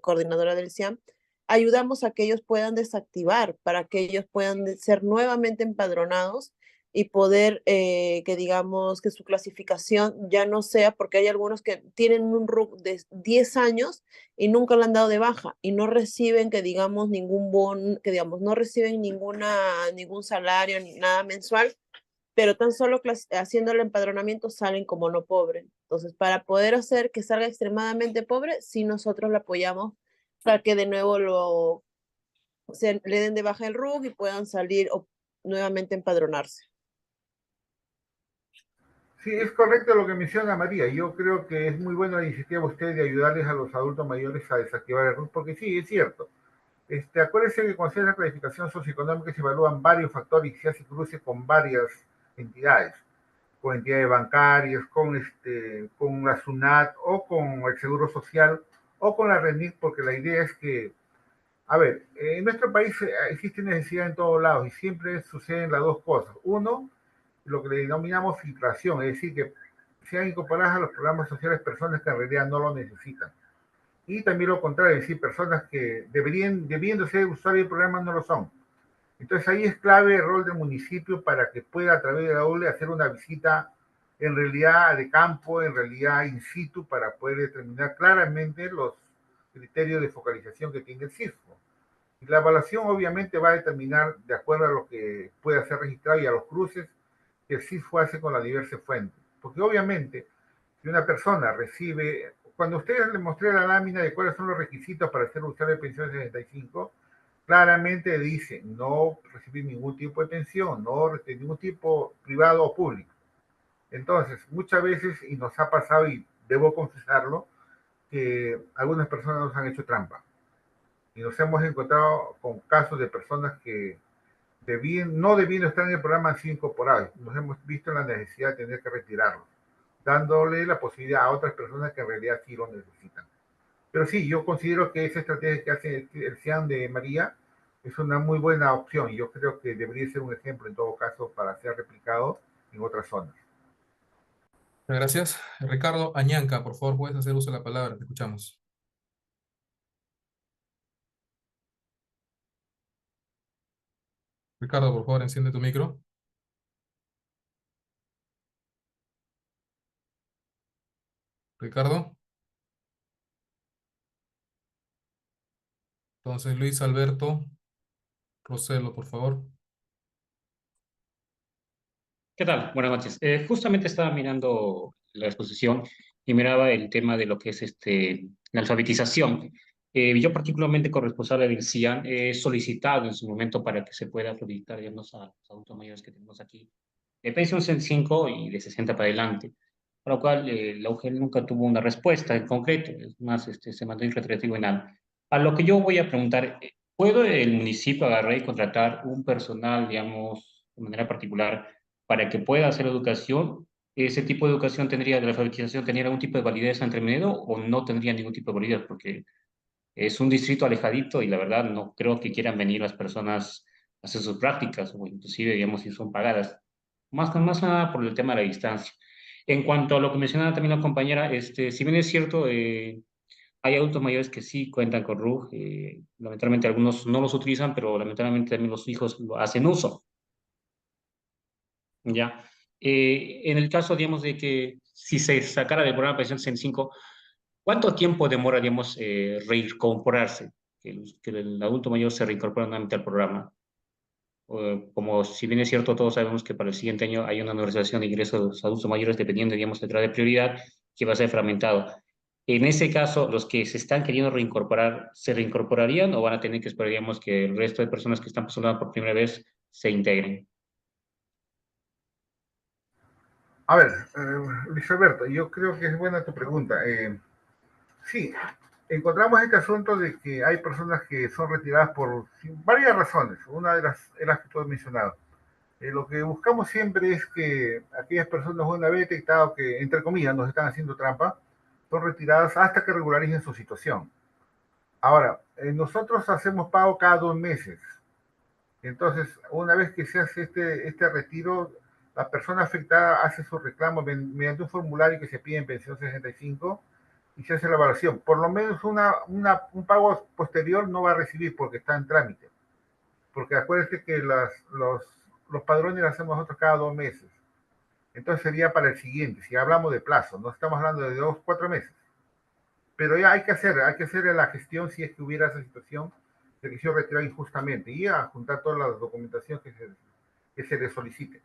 coordinadora del SIAM. Ayudamos a que ellos puedan desactivar, para que ellos puedan ser nuevamente empadronados y poder que digamos que su clasificación ya no sea, porque hay algunos que tienen un RUC de 10 años y nunca lo han dado de baja y no reciben que digamos ningún bon, que digamos no reciben ningún salario ni nada mensual, pero tan solo haciendo el empadronamiento salen como no pobre. Entonces, para poder hacer que salga extremadamente pobre, sí nosotros lo apoyamos para que de nuevo le den de baja el RUC y puedan salir o nuevamente empadronarse. Sí, es correcto lo que menciona María. Yo creo que es muy buena la iniciativa de usted de ayudarles a los adultos mayores a desactivar el RUT, porque sí, es cierto. Acuérdense que cuando se hace la planificación socioeconómica se evalúan varios factores y se hace cruce con varias entidades, con entidades bancarias, con la SUNAT o con el Seguro Social o con la RENIC, porque la idea es que, a ver, en nuestro país existe necesidad en todos lados y siempre suceden las dos cosas. Uno, lo que le denominamos filtración, es decir, que sean incorporadas a los programas sociales personas que en realidad no lo necesitan. Y también lo contrario, es decir, personas que debiendo ser usuarios del programa no lo son. Entonces ahí es clave el rol del municipio para que pueda a través de la ULE hacer una visita en realidad de campo, en realidad in situ, para poder determinar claramente los criterios de focalización que tiene el CISFO. Y la evaluación obviamente va a determinar, de acuerdo a lo que pueda ser registrado y a los cruces que el CISFO hace con las diversas fuentes. Porque obviamente, si una persona recibe, cuando ustedes les mostré la lámina de cuáles son los requisitos para ser usuario de pensión 65, claramente dice no recibir ningún tipo de pensión, no recibir ningún tipo privado o público. Entonces, muchas veces, y nos ha pasado, y debo confesarlo, que algunas personas nos han hecho trampa. Y nos hemos encontrado con casos de personas que no debiendo estar en el programa han sido incorporados. Nos hemos visto en la necesidad de tener que retirarlos, dándole la posibilidad a otras personas que en realidad sí lo necesitan. Pero sí, yo considero que esa estrategia que hace el CIAN de María es una muy buena opción y yo creo que debería ser un ejemplo en todo caso para ser replicado en otras zonas. Gracias. Ricardo Añanca, por favor, puedes hacer uso de la palabra, te escuchamos. Ricardo, por favor, enciende tu micro. Ricardo. Entonces, Luis Alberto Roselo, por favor. ¿Qué tal? Buenas noches. Justamente estaba mirando la exposición y miraba el tema de lo que es la alfabetización. Yo particularmente corresponsable del CIAN he solicitado en su momento para que se pueda solicitar, digamos, a los adultos mayores que tenemos aquí, de pensión 65 y de 60 para adelante, por lo cual la UGEL nunca tuvo una respuesta en concreto, es más, se mandó retroactivo en nada. A lo que yo voy a preguntar, ¿puedo el municipio agarrar y contratar un personal, digamos, de manera particular, para que pueda hacer educación? ¿Ese tipo de educación tendría, de la alfabetización, tendría algún tipo de validez entre medio o no tendría ningún tipo de validez? Porque es un distrito alejadito y la verdad no creo que quieran venir las personas hacer sus prácticas, o inclusive, digamos, si son pagadas. Más nada por el tema de la distancia. En cuanto a lo que mencionaba también la compañera, si bien es cierto, hay adultos mayores que sí cuentan con RUG, lamentablemente algunos no los utilizan, pero lamentablemente también los hijos lo hacen uso, ¿ya? En el caso, digamos, de que si se sacara del programa de pensión 65, ¿cuánto tiempo demora, digamos, reincorporarse? Que el adulto mayor se reincorpora nuevamente al programa. Como si bien es cierto, todos sabemos que para el siguiente año hay una normalización de ingresos de los adultos mayores dependiendo, digamos, del grado de prioridad que va a ser fragmentado. En ese caso, los que se están queriendo reincorporar, ¿se reincorporarían o van a tener que esperar, digamos, que el resto de personas que están postulando por primera vez se integren? A ver, Luis Alberto, yo creo que es buena tu pregunta. Sí, encontramos este asunto de que hay personas que son retiradas por varias razones. Una de las es la que tú has mencionado. Lo que buscamos siempre es que aquellas personas, una vez detectado que, entre comillas, nos están haciendo trampa, son retiradas hasta que regularicen su situación. Ahora, nosotros hacemos pago cada 2 meses. Entonces, una vez que se hace este retiro, la persona afectada hace su reclamo mediante un formulario que se pide en pensión 65 y se hace la evaluación. Por lo menos un pago posterior no va a recibir porque está en trámite. Porque acuérdense que los padrones los hacemos nosotros cada 2 meses. Entonces sería para el siguiente, si hablamos de plazo, no estamos hablando de 2, 4 meses. Pero ya hay que hacer la gestión si es que hubiera esa situación de que se retirar injustamente y a juntar toda la documentación que se le solicite.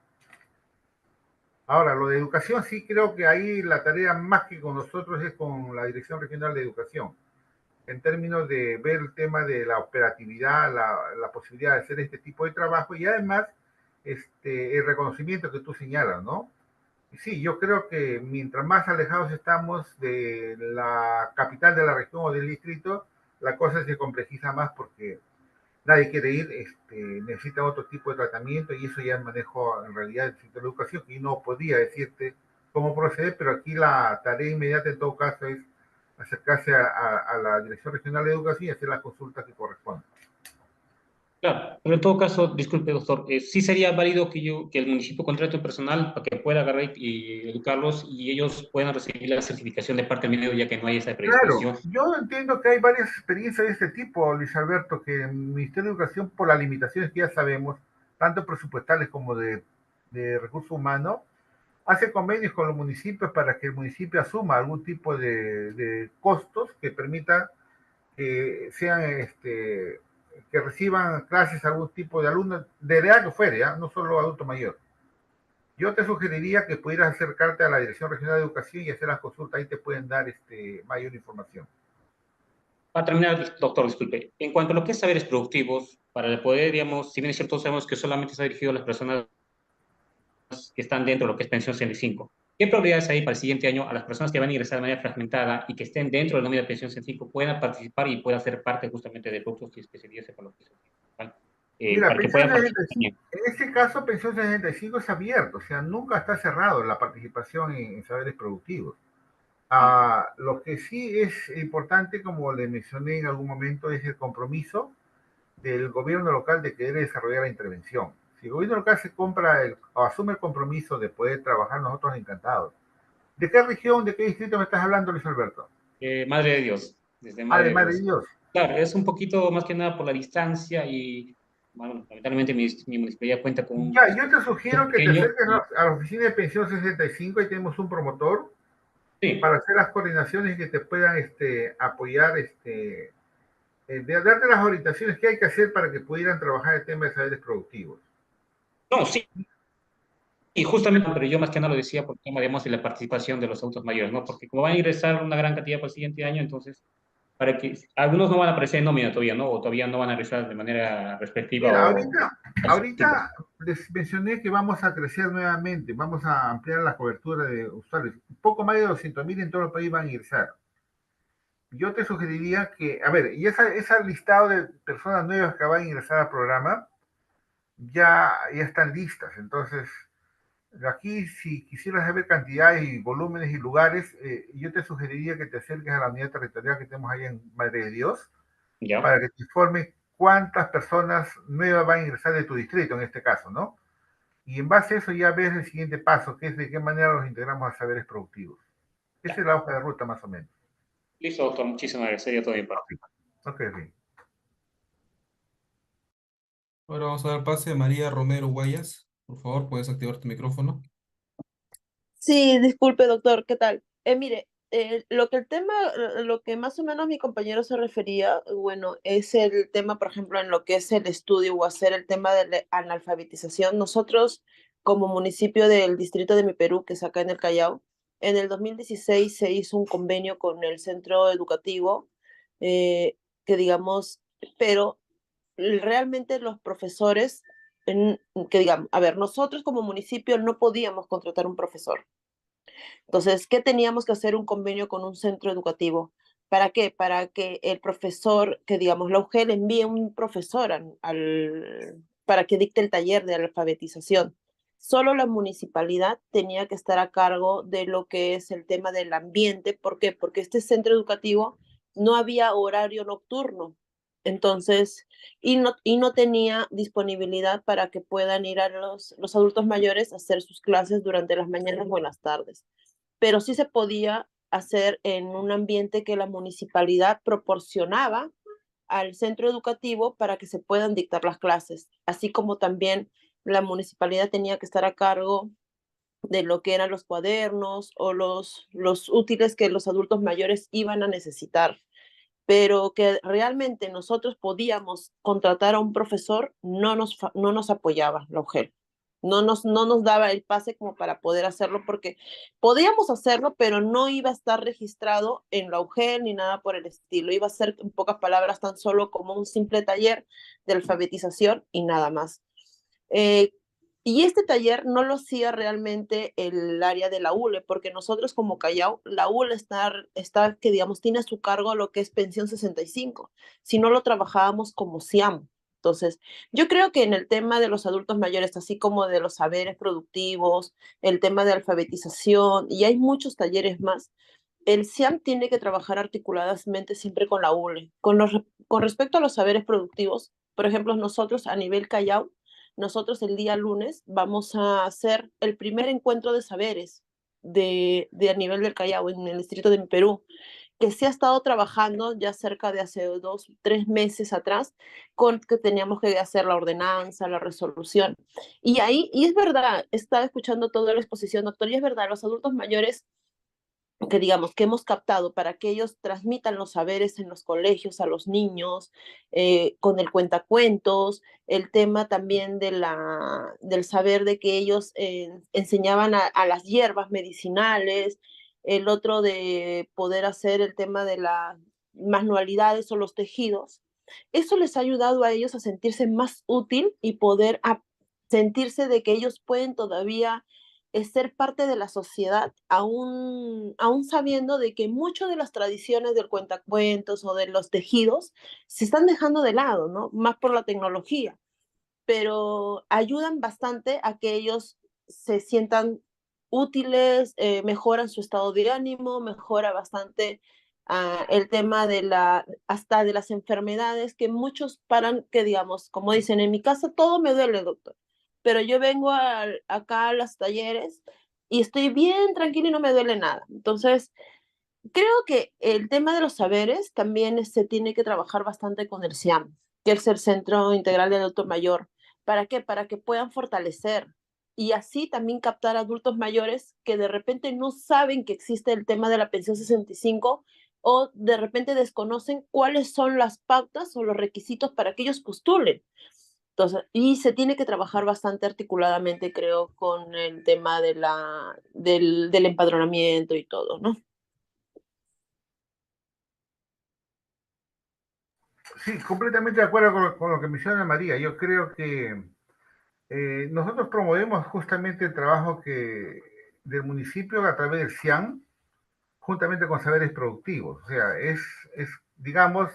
Ahora, lo de educación sí creo que ahí la tarea más que con nosotros es con la Dirección Regional de Educación, en términos de ver el tema de la operatividad, la posibilidad de hacer este tipo de trabajo y además el reconocimiento que tú señalas, ¿no? Sí, yo creo que mientras más alejados estamos de la capital de la región o del distrito, la cosa se complejiza más porque nadie quiere ir, necesita otro tipo de tratamiento y eso ya manejo en realidad el sector de educación y no podía decirte cómo proceder, pero aquí la tarea inmediata en todo caso es acercarse a la Dirección Regional de Educación y hacer las consultas que corresponden. Claro, pero en todo caso, disculpe, doctor, sí sería válido que el municipio contrate un personal para que pueda agarrar y educarlos y ellos puedan recibir la certificación de parte del medio, ya que no hay esa Claro, predisposición. yo entiendo que hay varias experiencias de este tipo, Luis Alberto, que el Ministerio de Educación, por las limitaciones que ya sabemos, tanto presupuestales como de recursos humanos, hace convenios con los municipios para que el municipio asuma algún tipo de costos que permita que sean, que reciban clases algún tipo de alumnos, de edad que fuere, ¿ya? No solo adulto mayor. Yo te sugeriría que pudieras acercarte a la Dirección Regional de Educación y hacer las consultas, ahí te pueden dar mayor información. Para terminar, doctor, disculpe, en cuanto a lo que es saberes productivos, para poder, digamos, si bien es cierto, sabemos que solamente está dirigido a las personas que están dentro de lo que es pensión 65. ¿Qué probabilidades hay para el siguiente año a las personas que van a ingresar de manera fragmentada y que estén dentro del nómina de pensión 65 puedan participar y puedan ser parte justamente de productos y especialistas para lo que es Mira, para que pensión puedan participar 65, también? en este caso, pensión 65 es abierto, o sea, nunca está cerrado la participación en saberes productivos. Lo que sí es importante, como le mencioné en algún momento, es el compromiso del gobierno local de querer desarrollar la intervención. Si el gobierno local se compra o asume el compromiso de poder trabajar, nosotros encantados. ¿De qué región, de qué distrito me estás hablando, Luis Alberto? Madre de Dios, desde Madre de Además de Dios. Dios. Claro, es un poquito más que nada por la distancia y, bueno, lamentablemente mi municipalidad cuenta con un Ya, yo te presupuesto sugiero que te pequeño acerques y a la oficina de pensión 65, ahí tenemos un promotor sí, para hacer las coordinaciones que te puedan apoyar, de darte las orientaciones que hay que hacer para que pudieran trabajar el tema de saberes productivos. no, sí, y justamente, pero yo más que nada lo decía por el tema, digamos, de la participación de los adultos mayores, ¿no? Porque como van a ingresar una gran cantidad para el siguiente año, entonces, para que algunos no van a aparecer en nómina todavía, ¿no? O todavía no van a ingresar de manera respectiva Mira, o ahorita les mencioné que vamos a crecer nuevamente, vamos a ampliar la cobertura de usuarios. Un poco más de 200.000 en todo el país van a ingresar. Yo te sugeriría que, a ver, y ese listado de personas nuevas que van a ingresar al programa ya están listas. Entonces, aquí, si quisieras saber cantidades y volúmenes y lugares, yo te sugeriría que te acerques a la unidad territorial que tenemos ahí en Madre de Dios ya. para que te informe cuántas personas nuevas van a ingresar de tu distrito en este caso, ¿no? Y en base a eso ya ves el siguiente paso, que es de qué manera los integramos a saberes productivos. Esa es la hoja de ruta más o menos. Listo, doctor. Muchísimas gracias. Sería todo de mi parte. Ok, bien. Ahora vamos a dar pase a María Romero Guayas. Por favor, puedes activar tu micrófono. Sí, disculpe, doctor, ¿qué tal? Mire, lo que el tema, lo que más o menos mi compañero se refería, bueno, es el tema, por ejemplo, en lo que es el estudio o hacer el tema de la analfabetización. Nosotros, como municipio del distrito de Mi Perú, que es acá en el Callao, en el 2016 se hizo un convenio con el centro educativo, que digamos, pero realmente los profesores, que digamos, a ver, nosotros como municipio no podíamos contratar un profesor. Entonces, ¿qué teníamos que hacer? Un convenio con un centro educativo. ¿Para qué? Para que el profesor, que digamos, la UGEL envíe un profesor para que dicte el taller de alfabetización. Solo la municipalidad tenía que estar a cargo de lo que es el tema del ambiente. ¿Por qué? Porque este centro educativo no había horario nocturno. Entonces, y no tenía disponibilidad para que puedan ir a los adultos mayores a hacer sus clases durante las mañanas o en las tardes, pero sí se podía hacer en un ambiente que la municipalidad proporcionaba al centro educativo para que se puedan dictar las clases, así como también la municipalidad tenía que estar a cargo de lo que eran los cuadernos o los útiles que los adultos mayores iban a necesitar, pero que realmente nosotros podíamos contratar a un profesor, no nos apoyaba la UGEL. No nos daba el pase como para poder hacerlo, porque podíamos hacerlo, pero no iba a estar registrado en la UGEL ni nada por el estilo. Iba a ser, en pocas palabras, tan solo como un simple taller de alfabetización y nada más. Eh, y este taller no lo hacía realmente el área de la ULE, porque nosotros como Callao, la ULE está que digamos, tiene a su cargo lo que es pensión 65, si no lo trabajábamos como SIAM. Entonces, yo creo que en el tema de los adultos mayores, así como de los saberes productivos, el tema de alfabetización, y hay muchos talleres más, el SIAM tiene que trabajar articuladamente siempre con la ULE. Con respecto a los saberes productivos, por ejemplo, nosotros a nivel Callao, nosotros el día lunes vamos a hacer el primer encuentro de saberes de a nivel del Callao, en el distrito de Perú, que se ha estado trabajando ya cerca de hace 2, 3 meses atrás, con que teníamos que hacer la ordenanza, la resolución. Y ahí, y es verdad, estaba escuchando toda la exposición, doctor, y es verdad, los adultos mayores que digamos que hemos captado para que ellos transmitan los saberes en los colegios a los niños, con el cuentacuentos, el tema también del saber de que ellos enseñaban a las hierbas medicinales, el otro de poder hacer el tema de las manualidades o los tejidos. Eso les ha ayudado a ellos a sentirse más útil y poder sentirse de que ellos pueden todavía es ser parte de la sociedad, aún sabiendo de que muchas de las tradiciones del cuentacuentos o de los tejidos se están dejando de lado, ¿no? Más por la tecnología, pero ayudan bastante a que ellos se sientan útiles, mejoran su estado de ánimo, mejora bastante el tema hasta de las enfermedades que muchos paran, que digamos, como dicen, en mi casa todo me duele, doctor, pero yo vengo acá a los talleres y estoy bien tranquila y no me duele nada. Entonces, creo que el tema de los saberes también se tiene que trabajar bastante con el SIAM, que es el Centro Integral de Adulto Mayor. ¿Para qué? Para que puedan fortalecer y así también captar adultos mayores que de repente no saben que existe el tema de la pensión 65 o de repente desconocen cuáles son las pautas o los requisitos para que ellos postulen. Entonces, y se tiene que trabajar bastante articuladamente, creo, con el tema del empadronamiento y todo, ¿no? Sí, completamente de acuerdo con lo que menciona María. Yo creo que nosotros promovemos justamente el trabajo del municipio a través del CIAN, juntamente con Saberes Productivos. O sea, digamos,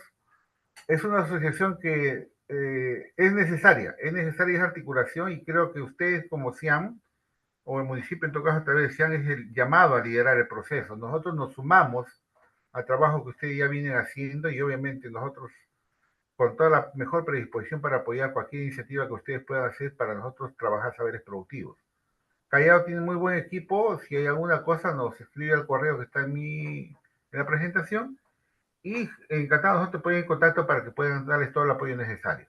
es una asociación que es necesaria esa articulación y creo que ustedes como CIAN, o el municipio en todo caso a través del CIAN, es el llamado a liderar el proceso. Nosotros nos sumamos al trabajo que ustedes ya vienen haciendo y obviamente nosotros con toda la mejor predisposición para apoyar cualquier iniciativa que ustedes puedan hacer para nosotros trabajar saberes productivos. Callao tiene muy buen equipo, si hay alguna cosa nos escribe al correo que está en la presentación y encantados nosotros poner en contacto para que puedan darles todo el apoyo necesario.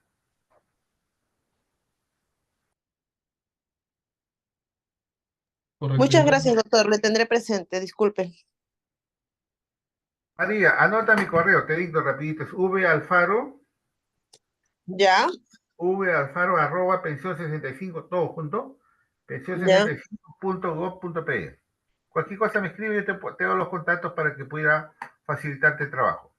Correcto, Muchas Iván. gracias, doctor. Le tendré presente. Disculpe. María, anota mi correo, te dicto rapidito, es valfaro, ¿Ya? valfaro arroba pensión 65, todo junto, ¿Ya? pensión65.gov.pe. Cualquier cosa me escribe y te doy los contactos para que pueda facilitarte el trabajo.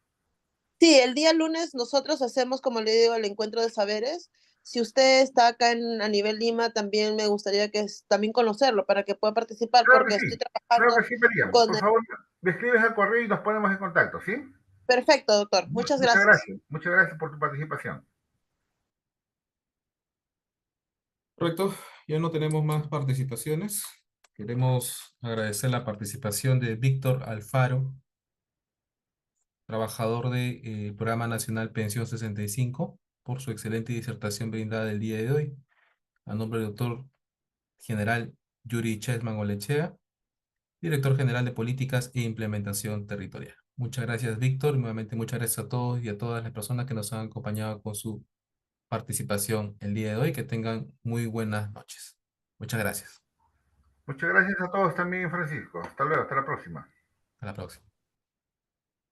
Sí, el día lunes nosotros hacemos, como le digo, el encuentro de saberes. Si usted está acá a nivel Lima, también me gustaría también conocerlo para que pueda participar, porque estoy Claro que trabajando sí, María. con... Por favor, me escribes al correo y nos ponemos en contacto, ¿sí? Perfecto, doctor. Muchas gracias. Muchas gracias por tu participación. Correcto, ya no tenemos más participaciones. Queremos agradecer la participación de Víctor Alfaro, trabajador del Programa Nacional Pensión 65, por su excelente disertación brindada el día de hoy. A nombre del doctor general Yuri Chesman Olechea, director general de Políticas e Implementación Territorial. Muchas gracias, Víctor. Nuevamente, muchas gracias a todos y a todas las personas que nos han acompañado con su participación el día de hoy. Que tengan muy buenas noches. Muchas gracias. Muchas gracias a todos también, Francisco. Hasta luego, hasta la próxima. Hasta la próxima.